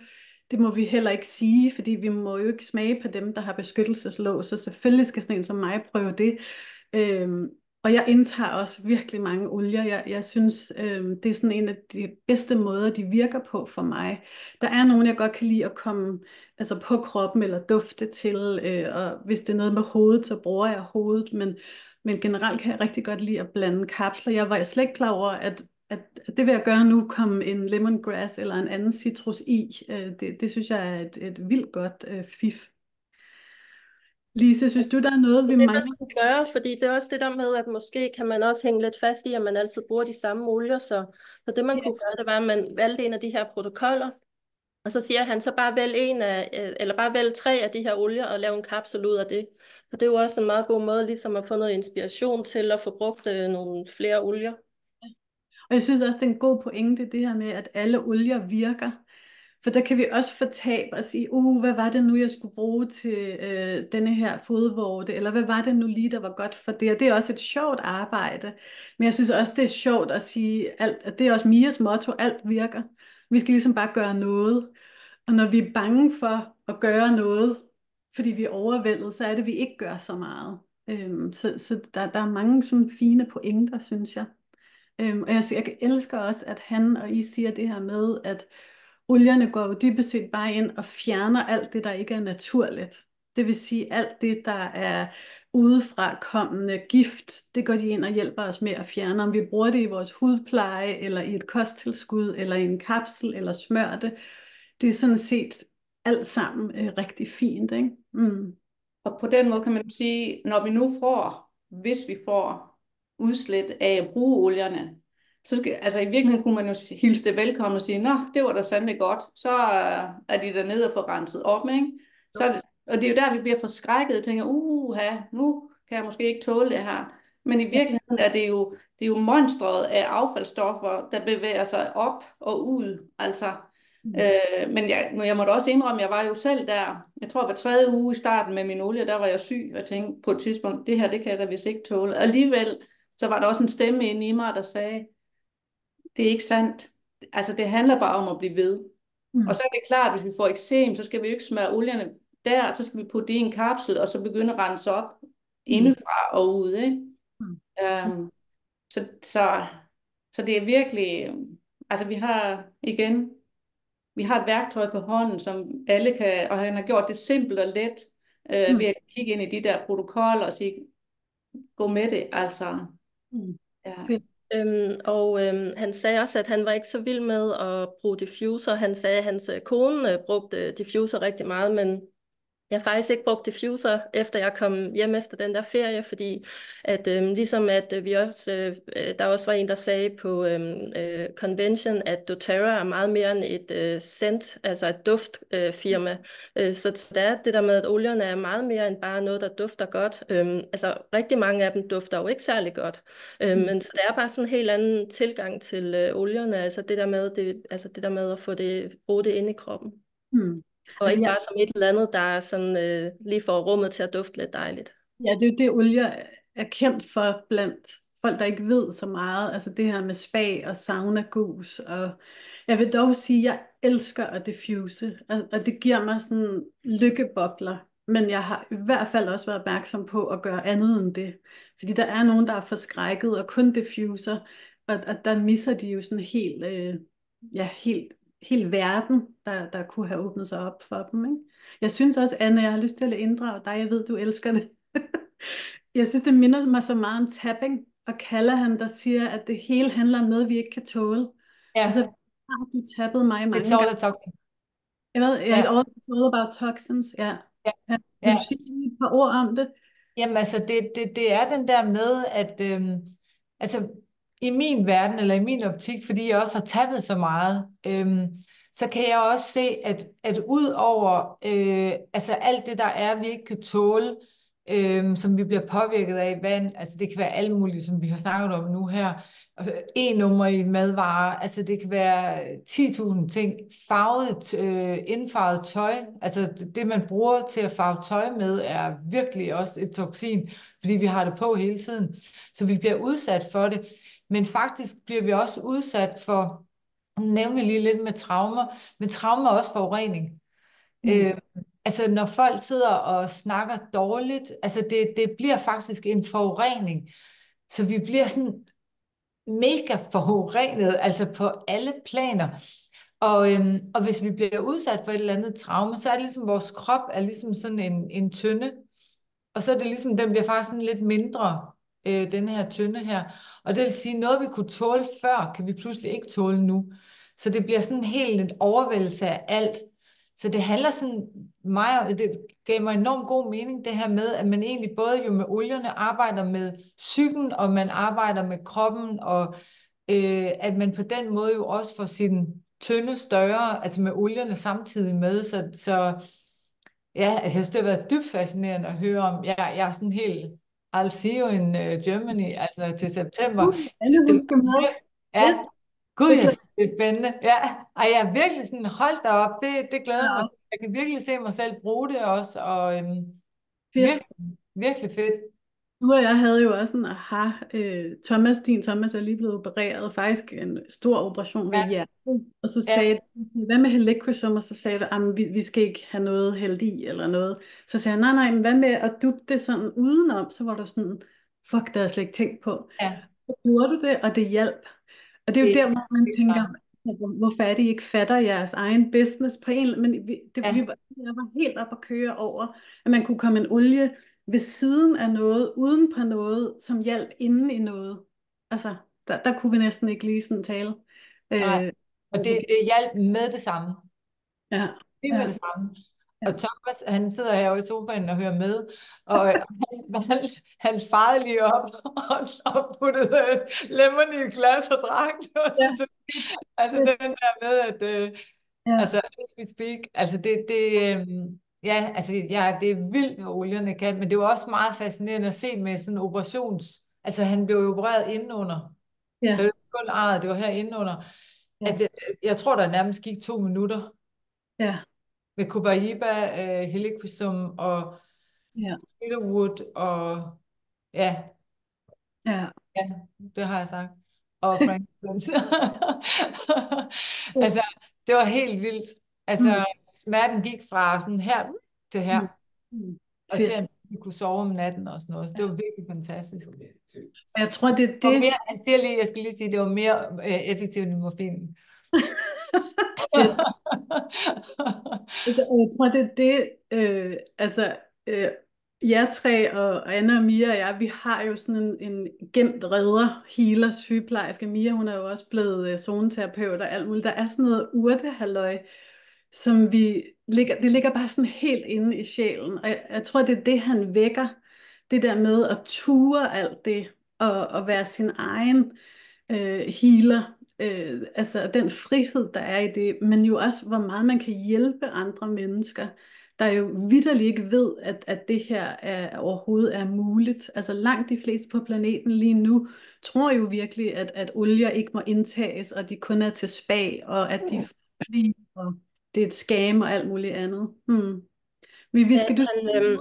Det må vi heller ikke sige, fordi vi må jo ikke smage på dem, der har beskyttelseslåg, så selvfølgelig skal sådan en som mig prøve det. Og jeg indtager også virkelig mange olier. Jeg synes, det er sådan en af de bedste måder, de virker på for mig. Der er nogen, jeg godt kan lide at komme altså på kroppen eller dufte til, og hvis det er noget med hovedet, så bruger jeg hovedet, men generelt kan jeg rigtig godt lide at blande kapsler. Jeg var slet ikke klar over, at det vil jeg gøre nu, komme en lemongrass eller en anden citrus i. Det synes jeg er et vildt godt fif. Lise, synes du, der er noget, vi Det mangler? man kan gøre, fordi det er også det der med, at måske kan man også hænge lidt fast i, at man altid bruger de samme olier, så det man kunne gøre, det var, at man valgte en af de her protokoller, og så siger han, så bare bare vælg 3 af de her olier, og lave en kapsel ud af det. Så det er jo også en meget god måde, ligesom at få noget inspiration til at få brugt nogle flere olier. Og jeg synes også, det er en god pointe, det her med, at alle olier virker. For der kan vi også fortabe og sige, hvad var det nu, jeg skulle bruge til denne her fodvorte, eller hvad var det nu lige, der var godt for det. Og det er også et sjovt arbejde. Men jeg synes også, det er sjovt at sige, at det er også Mias motto, alt virker. Vi skal ligesom bare gøre noget. Og når vi er bange for at gøre noget, fordi vi er overvældet, så er det, at vi ikke gør så meget. Så der er mange sådan fine pointer, synes jeg. Og jeg elsker også, at han og I siger det her med, at olierne går jo dybest set bare ind og fjerner alt det, der ikke er naturligt. Det vil sige alt det, der er udefra kommende gift, det går de ind og hjælper os med at fjerne, om vi bruger det i vores hudpleje, eller i et kosttilskud, eller i en kapsel, eller smør det. Det er sådan set alt sammen rigtig fint, ikke? Mm. Og på den måde kan man sige, når vi nu hvis vi får udslæt af at bruge olierne, så altså i virkeligheden kunne man jo hilse det velkommen og sige, nå, det var da sandelig godt, så er de dernede og får renset op, ikke? Så er det, og det er jo der, vi bliver forskrækket og tænker, nu kan jeg måske ikke tåle det her. Men i virkeligheden er det er jo monstret af affaldsstoffer, der bevæger sig op og ud, altså. Men jeg måtte også indrømme, jeg var jo selv der, jeg tror hver 3. uge i starten med min olie, der var jeg syg, og jeg tænkte på et tidspunkt, det her, det kan jeg da vist ikke tåle. Alligevel, så var der også en stemme inde i mig, der sagde, det er ikke sandt. Altså, det handler bare om at blive ved. Og så er det klart, at hvis vi får eksem, så skal vi jo ikke smøre olierne der, så skal vi putte det i en kapsel, og så begynde at rense op indefra og ud, ikke? Så det er virkelig, altså vi har et værktøj på hånden, som alle kan, og han har gjort det simpelt og let, ved at kigge ind i de der protokoller og sige, gå med det, altså. Ja. Han sagde også, at han var ikke så vild med at bruge diffuser. Han sagde, at hans kone brugte diffuser rigtig meget, men jeg har faktisk ikke brugt diffuser, efter jeg kom hjem efter den der ferie, fordi at ligesom at vi også, der også var en, der sagde på convention, at doTERRA er meget mere end et scent, altså et duftfirma. Så der er det der med, at olierne er meget mere end bare noget, der dufter godt. Altså rigtig mange af dem dufter jo ikke særlig godt. Men så det er bare sådan en helt anden tilgang til olierne, altså det der med at bruge det ind i kroppen. Og ikke bare som et eller andet, der er sådan, lige får rummet til at dufte lidt dejligt. Ja, det er jo det, olie er kendt for blandt folk, der ikke ved så meget. Altså det her med spa og sauna-gus. Og jeg vil dog sige, at jeg elsker at diffuse. Og det giver mig sådan lykkebobler. Men jeg har i hvert fald også været opmærksom på at gøre andet end det. Fordi der er nogen, der er forskrækket og kun diffuser. Og der misser de jo sådan helt verden, der kunne have åbnet sig op for dem, ikke? Jeg synes også, Anne, jeg har lyst til at inddrage dig. Jeg ved, du elsker det. Jeg synes, det minder mig så meget om tapping, og Callahan, der siger, at det hele handler om noget, vi ikke kan tåle. Ja. Altså, har du tappet mig mange It's all gange? the toxin. It's all about toxins, ja. Vil du sige et par ord om det? Jamen altså, det er den der med, at altså, i min verden, eller i min optik, fordi jeg også har tappet så meget, så kan jeg også se, at ud over altså alt det, der er, vi ikke kan tåle, som vi bliver påvirket af vand, altså det kan være alt muligt, som vi har snakket om nu her, E-nummer i madvarer, altså det kan være 10.000 ting, indfarvet tøj, altså det man bruger til at farve tøj med, er virkelig også et toksin, fordi vi har det på hele tiden, så vi bliver udsat for det, men faktisk bliver vi også udsat for, nævne lige lidt med traumer, men traumer er også forurening. Altså når folk sidder og snakker dårligt, altså det bliver faktisk en forurening, så vi bliver sådan mega forurenet, altså på alle planer. Og hvis vi bliver udsat for et eller andet traume, så er det ligesom, vores krop er ligesom sådan en tønde, og så er det ligesom, den bliver faktisk sådan lidt mindre, den her tønde her. Og det vil sige, noget vi kunne tåle før, kan vi pludselig ikke tåle nu. Så det bliver sådan helt en overvældelse af alt. Så det handler sådan det gav mig enormt god mening, det her med, at man egentlig både jo med olierne arbejder med psyken, og man arbejder med kroppen, og at man på den måde jo også får sin tynde større, altså med olierne samtidig med. Så ja, altså jeg synes, det har været dybt fascinerende at høre om. Jeg er sådan helt, I'll see you in Germany, altså til september. Ja. Gud, jeg synes, det er spændende. Ja, og jeg er virkelig sådan, hold da op, det glæder mig. Jeg kan virkelig se mig selv bruge det også, og virkelig, virkelig fedt. Du og jeg havde jo også en Thomas er lige blevet opereret, faktisk en stor operation ved hjertet, og så sagde jeg, hvad med helichrysum, og så sagde du, vi skal ikke have noget hældt i, eller noget. Så sagde jeg, nej, men hvad med at dubbe det sådan udenom, så var du sådan, fuck, det havde jeg slet ikke tænkt på. Så gjorde du det, og det hjalp. Og det er jo der, hvor man tænker, hvorfor er det, I ikke fatter jeres egen business på en, men jeg var helt op at køre over, at man kunne komme en olie ved siden af noget, uden på noget, som hjalp inde i noget. Altså, der kunne vi næsten ikke lige sådan tale. Nej, og det hjalp med det samme. Ja, Lige med ja, det samme. ja. Og Thomas, han sidder herovre i sofaen og hører med, og han farede lige op og puttede lemon i et glas og drak det, og Ja, så, altså den der med, at ja, altså, as we speak, altså ja, altså ja, det er vildt, hvad olierne kan, men det var også meget fascinerende at se med sådan en altså han blev jo opereret indenunder, så det ja, var kun arret, det var her indenunder, ja, at jeg tror, der nærmest gik 2 minutter ja, med Copaiba, Helichrysum og ja, Cedarwood og ja, ja. ja, det har jeg sagt. Og Franklins. Altså, det var helt vildt. Mm, Altså, smerten gik fra sådan her til her, mm, mm. og til Fedt. at vi kunne sove om natten og sådan noget. Så det var virkelig fantastisk. Og jeg tror, det er Og det. mere, jeg skal lige sige, det var mere effektivt end morfin. Fedt. Altså, og jeg tror, det er det, øh, jer tre og Anna og Mia og jeg, vi har jo sådan en gemt redder, healer, sygeplejerske. Mia, hun er jo også blevet zoneterapeut og alt muligt. Der er sådan noget urtehalløj, som det ligger bare sådan helt inde i sjælen. Og jeg tror, det er det, han vækker. Det der med at ture alt det, og være sin egen healer. Altså den frihed, der er i det, men jo også, hvor meget man kan hjælpe andre mennesker, der jo vitterligt ikke ved, at det her overhovedet er muligt. Altså langt de fleste på planeten lige nu, tror jo virkelig, at olier ikke må indtages, og de kun er til spa, og at de og det er et scam og alt muligt andet. Vi skal du...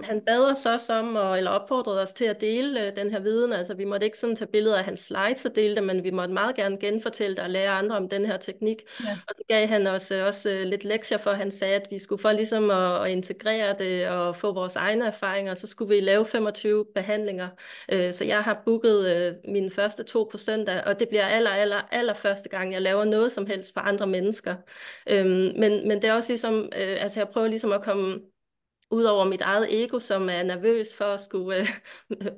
Han bad os også om, eller opfordrede os til at dele den her viden. Altså, vi måtte ikke sådan tage billeder af hans slides og dele det, men vi måtte meget gerne genfortælle det og lære andre om den her teknik. Ja. Og det gav han os også lidt lektier for. Han sagde, at vi skulle for ligesom at integrere det og få vores egne erfaringer, så skulle vi lave 25 behandlinger. Så jeg har booket mine første 2%, og det bliver aller første gang, jeg laver noget som helst for andre mennesker. Men det er også ligesom, altså jeg prøver ligesom at komme ud over mit eget ego, som er nervøs for at skulle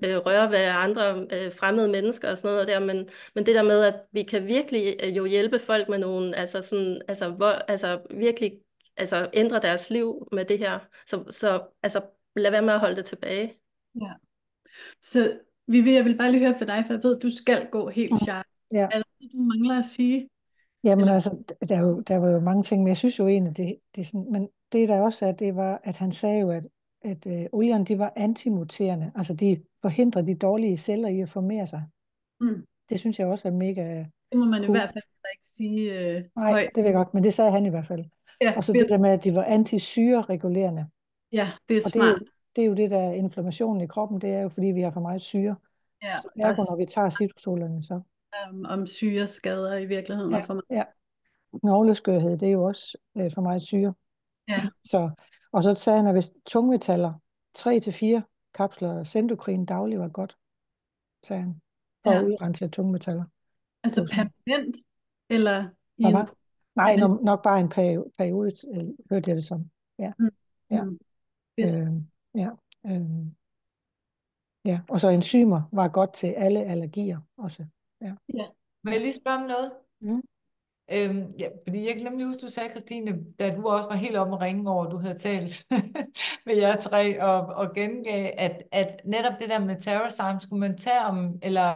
røre ved andre fremmede mennesker og sådan noget der, men det der med, at vi kan virkelig jo hjælpe folk med nogle, altså sådan, altså virkelig altså ændre deres liv med det her, så altså lad være med at holde det tilbage. Ja. Så Vivi, jeg vil bare lige høre for dig, for jeg ved, at du skal gå helt sharp. Ja. Er der noget, du mangler at sige? Jamen Eller? altså, der var jo mange ting, men jeg synes jo egentlig, det er sådan, men det der også er, det var, at han sagde jo, at olierne, de var antimuterende, altså de forhindrer de dårlige celler i at formere sig. Mm. Det synes jeg også er mega Det må man i cool. hvert fald ikke sige Nej, højt. det ved jeg godt, men det sagde han i hvert fald. Ja, Og så fedt. det der med, at de var antisyreregulerende. Ja, det er Og det er, smart. det er jo det der inflammationen i kroppen, det er jo fordi, vi har for meget syre. Ja, Så der ergo, når vi tager citrusolerne, så. om syreskader i virkeligheden Ja, og for meget. ja. Knogleskørhed, det er jo også for meget syre. Ja, Så, og så sagde han, at hvis tungmetaller, 3 til 4 kapsler Sendokrin dagligt var godt, sagde han, for at ja. udrense tungmetaller. Altså Det var sådan. permanent, eller i Hvad en... var? Nej, nok bare en periode, hørte jeg det som. Ja, Mm. ja. Mm. Fedt. Ja. Ja, og så enzymer var godt til alle allergier også. Ja. Ja. Må jeg lige spørge om noget? Mm. Ja, fordi jeg kan nemlig huske, du sagde, Christine, da du også var helt oppe at ringe over, at du havde talt med jer tre, og gengav, at netop det der med Terrazyme skulle man tage om, eller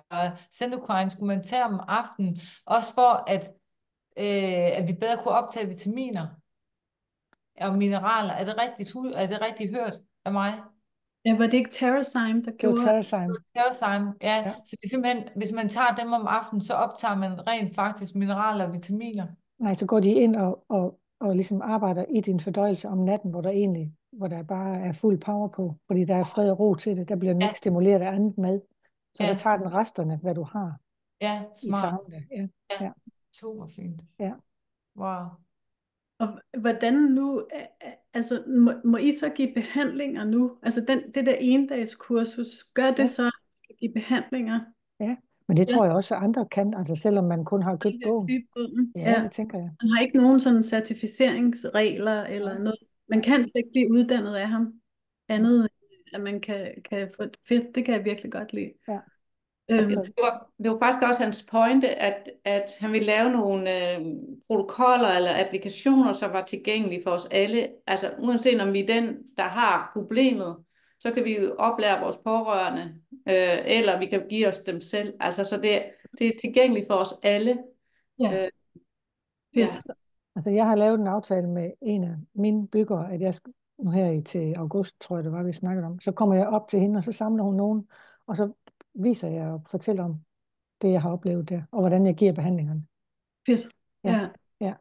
Sendocrine skulle man tage om aftenen, også for at vi bedre kunne optage vitaminer og mineraler. Er det rigtigt hørt af mig? Ja, var det ikke Terrazyme, der Det var gjorde... Terrazyme. Terrazyme, ja. Ja. Så det er simpelthen, hvis man tager dem om aftenen, så optager man rent faktisk mineraler og vitaminer. Nej, så går de ind og ligesom arbejder i din fordøjelse om natten, hvor der bare er fuld power på, fordi der er fred og ro til det. Der bliver den Ja. ikke stimuleret af andet mad. Så Ja. der tager den resterne, hvad du har Ja, i smart. tarmene. Ja. Ja, Ja. super fint. Ja. Wow. Og hvordan nu, altså må I så give behandlinger nu? Altså det der endagskursus, gør det Ja. så, at I kan give behandlinger? Ja, men det Ja. tror jeg også, at andre kan, altså selvom man kun har købt bogen. Ja, det tænker jeg. Man har ikke nogen sådan certificeringsregler eller noget. Man kan slet ikke blive uddannet af ham. Andet at man kan få fedt. Det kan jeg virkelig godt lide. Ja. Det var faktisk også hans pointe, at han ville lave nogle protokoller eller applikationer, som var tilgængelige for os alle. Altså uanset om vi er den, der har problemet, så kan vi jo oplære vores pårørende, eller vi kan give os dem selv. Altså så det er tilgængeligt for os alle. Ja. Øh, Fedt. ja. Altså, jeg har lavet en aftale med en af mine byggere, at jeg nu her til august, tror jeg det var, vi snakkede om, så kommer jeg op til hende, og så samler hun nogen, og så viser jeg og fortæller om det, jeg har oplevet der, og hvordan jeg giver behandlingerne. Fedt. Ja. Ja. Ja.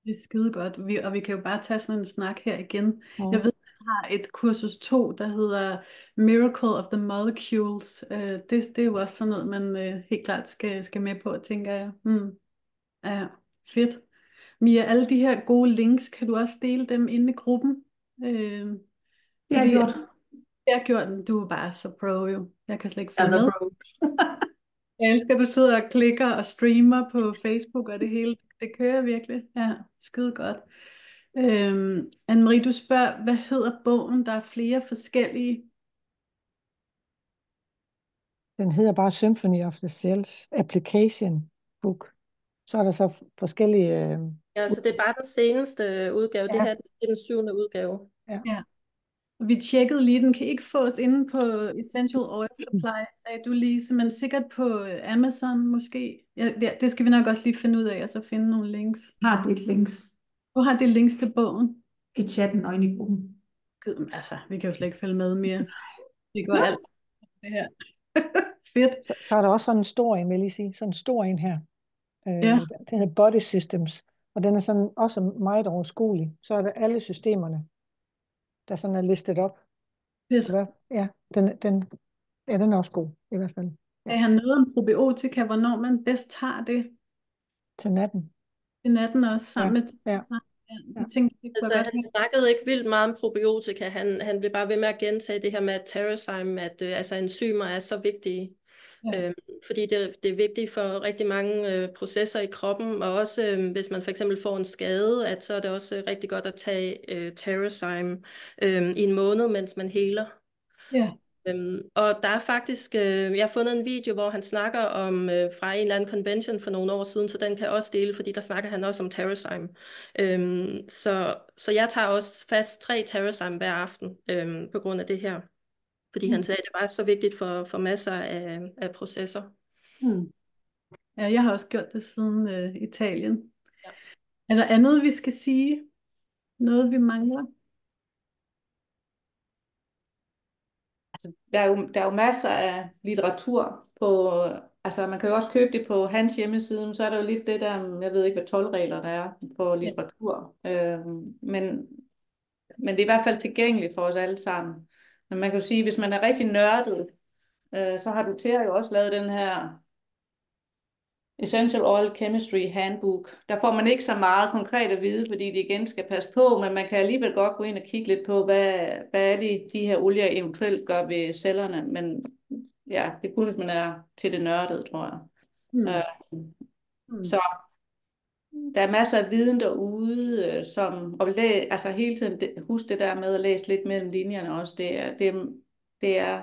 Det er skide godt. Og vi kan jo bare tage sådan en snak her igen. Mm. Jeg ved, at jeg har et kursus 2, der hedder Miracle of the Molecules. Det er jo også sådan noget, man helt klart skal med på, tænker jeg. Ja, fedt. Mia, alle de her gode links, kan du også dele dem inde i gruppen? Det har jeg gjort. Jeg har gjort den. Du er bare så pro jo. Jeg kan slet ikke følge Altså med. bro. Jeg elsker, at du sidder og klikker og streamer på Facebook og det hele. Det kører virkelig. Ja, skide godt. Anne-Marie, du spørger, hvad hedder bogen? Der er flere forskellige. Den hedder bare Symphony of the Cells Application Book. Så er der så forskellige... Ja, så det er bare den seneste udgave. Det Ja. her det er den 7. udgave. Ja. Og vi tjekkede lige, den kan ikke fås inde på Essential Oil Supply, sagde du, Lise, men sikkert på Amazon måske. Ja, det skal vi nok også lige finde ud af, og så finde nogle links. Har delt links Du har det links til bogen. i chatten og inde i gruppen. Gud, altså, vi kan jo slet ikke følge med mere. Det går alt det her. Fedt. Så er der også sådan en stor en, vil jeg sige. Sådan en stor en her. Ja. Den hedder Body Systems, og den er sådan også meget overskuelig. Så er der alle systemerne, der sådan er listet op. Fedt. Ja, den er også god, i hvert fald. Jeg har noget om probiotika, hvornår man bedst tager det Til natten. i natten også, sammen med Ja. de ting, det kunne Altså, jeg godt han snakkede ikke vildt meget om probiotika. Han blev bare ved med at gentage det her med Terrazyme, at altså, enzymer er så vigtige. Ja. Fordi det er vigtigt for rigtig mange processer i kroppen, og også hvis man for eksempel får en skade, at så er det også rigtig godt at tage Terrazyme i en måned, mens man heler. Ja. Og der er faktisk, jeg har fundet en video, hvor han snakker om fra en eller anden convention for nogle år siden, så den kan jeg også dele, fordi der snakker han også om Terrazyme. Så jeg tager også fast 3 Terrazyme hver aften på grund af det her. Fordi han sagde, at det var så vigtigt for masser af processer. Ja, jeg har også gjort det siden Italien. Ja. Er der andet, vi skal sige? Noget, vi mangler? Altså, der er jo masser af litteratur på, altså man kan jo også købe det på hans hjemmeside, så er der jo lidt det der, jeg ved ikke, hvad toldregler der er på litteratur, men det er i hvert fald tilgængeligt for os alle sammen. Men man kan jo sige, hvis man er rigtig nørdet, så har du jo også lavet den her Essential Oil Chemistry Handbook. Der får man ikke så meget konkret at vide, fordi det igen skal passe på, men man kan alligevel godt gå ind og kigge lidt på, hvad er det, de her olier eventuelt gør ved cellerne. Men ja, det er kun, hvis man er til det nørdede, tror jeg. Så der er masser af viden derude, og altså hele tiden husk det der med at læse lidt mellem linjerne også. Det er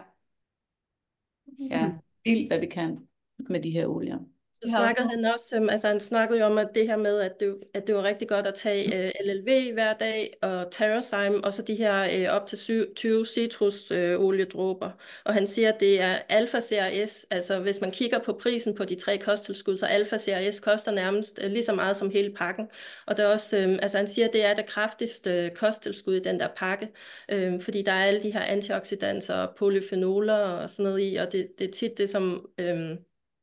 vildt, hvad vi kan med de her olier. Så snakkede han også, altså han snakkede jo om at det her med, at det var rigtig godt at tage LLV hver dag, og Terrazyme, og så de her op til 20 citrusoliedråber. Og han siger, at det er Alpha CRS, altså hvis man kigger på prisen på de 3 kosttilskud, så Alpha CRS koster nærmest lige så meget som hele pakken. Og der er også, altså han siger, at det er det kraftigste kosttilskud i den der pakke, fordi der er alle de her antioxidanser og polyfenoler og sådan noget i, og det er tit det, som...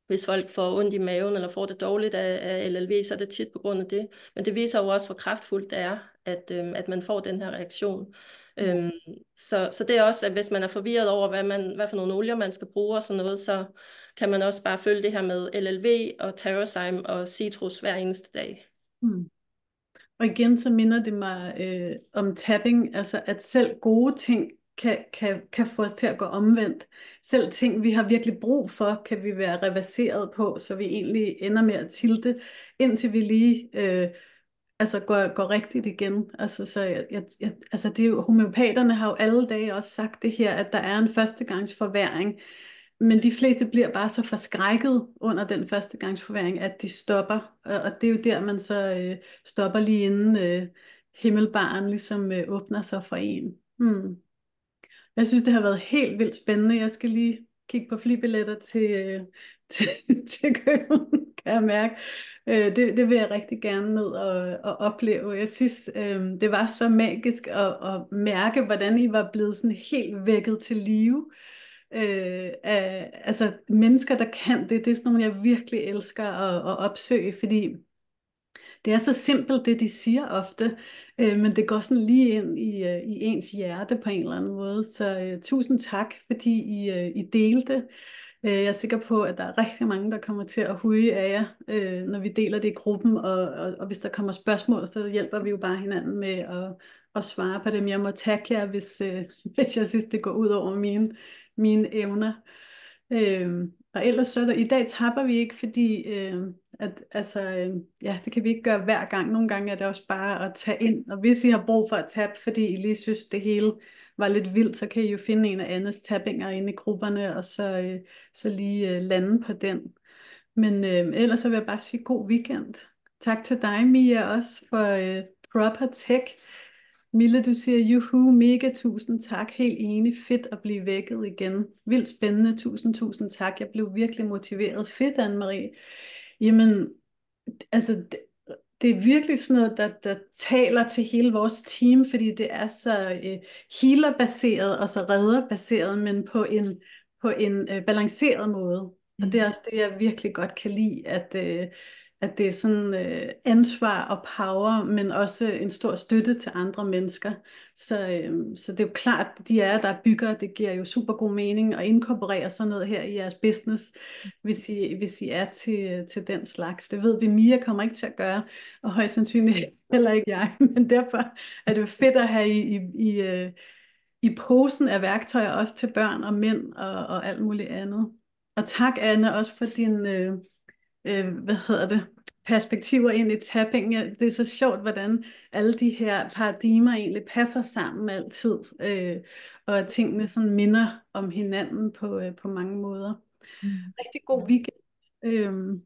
Hvis folk får ondt i maven eller får det dårligt af LLV, så er det tit på grund af det. Men det viser jo også, hvor kraftfuldt det er, at man får den her reaktion. Så det er også, at hvis man er forvirret over, hvad for nogle olier man skal bruge og sådan noget, så kan man også bare følge det her med LLV og Terrazyme og citrus hver eneste dag. Og igen så minder det mig om tapping, altså at selv gode ting kan få os til at gå omvendt. Selv ting, vi har virkelig brug for, kan vi være reverseret på, så vi egentlig ender med at tilte, indtil vi lige altså går rigtigt igen. Altså, så altså det er jo, homøopaterne har jo alle dage også sagt det her, at der er en førstegangsforværring, men de fleste bliver bare så forskrækket under den førstegangsforværring, at de stopper, og det er jo der, man så stopper lige inden himmelbaren ligesom åbner sig for en. Jeg synes, det har været helt vildt spændende. Jeg skal lige kigge på flybilletter til Køln, kan jeg mærke. Det vil jeg rigtig gerne ned og opleve. Jeg synes, det var så magisk at mærke, hvordan I var blevet sådan helt vækket til live. Altså mennesker, der kan det, det er sådan nogle, jeg virkelig elsker at opsøge, fordi det er så simpelt, det de siger ofte, men det går sådan lige ind i ens hjerte på en eller anden måde. Så tusind tak, fordi I delte. Jeg er sikker på, at der er rigtig mange, der kommer til at huge af jer, når vi deler det i gruppen, og hvis der kommer spørgsmål, så hjælper vi jo bare hinanden med at svare på dem. Jeg må tagge jer, hvis jeg synes, det går ud over mine evner. Og ellers så er der, i dag tapper vi ikke, fordi ja, det kan vi ikke gøre hver gang. Nogle gange er det også bare at tage ind, og hvis I har brug for at tabe, fordi I lige synes, det hele var lidt vildt, så kan I jo finde en af Annes tappinger inde i grupperne, og så lige lande på den. Men ellers så vil jeg bare sige god weekend. Tak til dig, Mia, også for Proper Tech. Mille, du siger, juhu, mega tusind tak, helt enig, fedt at blive vækket igen, vildt spændende, tusind tak, jeg blev virkelig motiveret, fedt, Anne-Marie. Jamen, altså, det er virkelig sådan noget, der taler til hele vores team, fordi det er så healerbaseret og så redderbaseret, men på en balanceret måde. Og det er også det, jeg virkelig godt kan lide, at det er sådan ansvar og power, men også en stor støtte til andre mennesker. Så det er jo klart, de er der bygger, det giver jo super god mening at inkorporere sådan noget her i jeres business, hvis I er til den slags. Det ved vi, Mia kommer ikke til at gøre, og højst sandsynligt heller ikke jeg, men derfor er det jo fedt at have i posen af værktøjer, også til børn og mænd og alt muligt andet. Og tak, Anne, også for din perspektiver ind i tapping. Ja, det er så sjovt, hvordan alle de her paradigmer egentlig passer sammen altid, og at tingene sådan minder om hinanden på mange måder. Rigtig god weekend.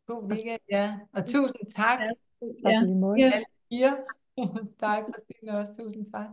God weekend, ja. Og tusind tak. Tak lige måde. Ja. Alle fire. Dig, Christine, også. Tusind tak.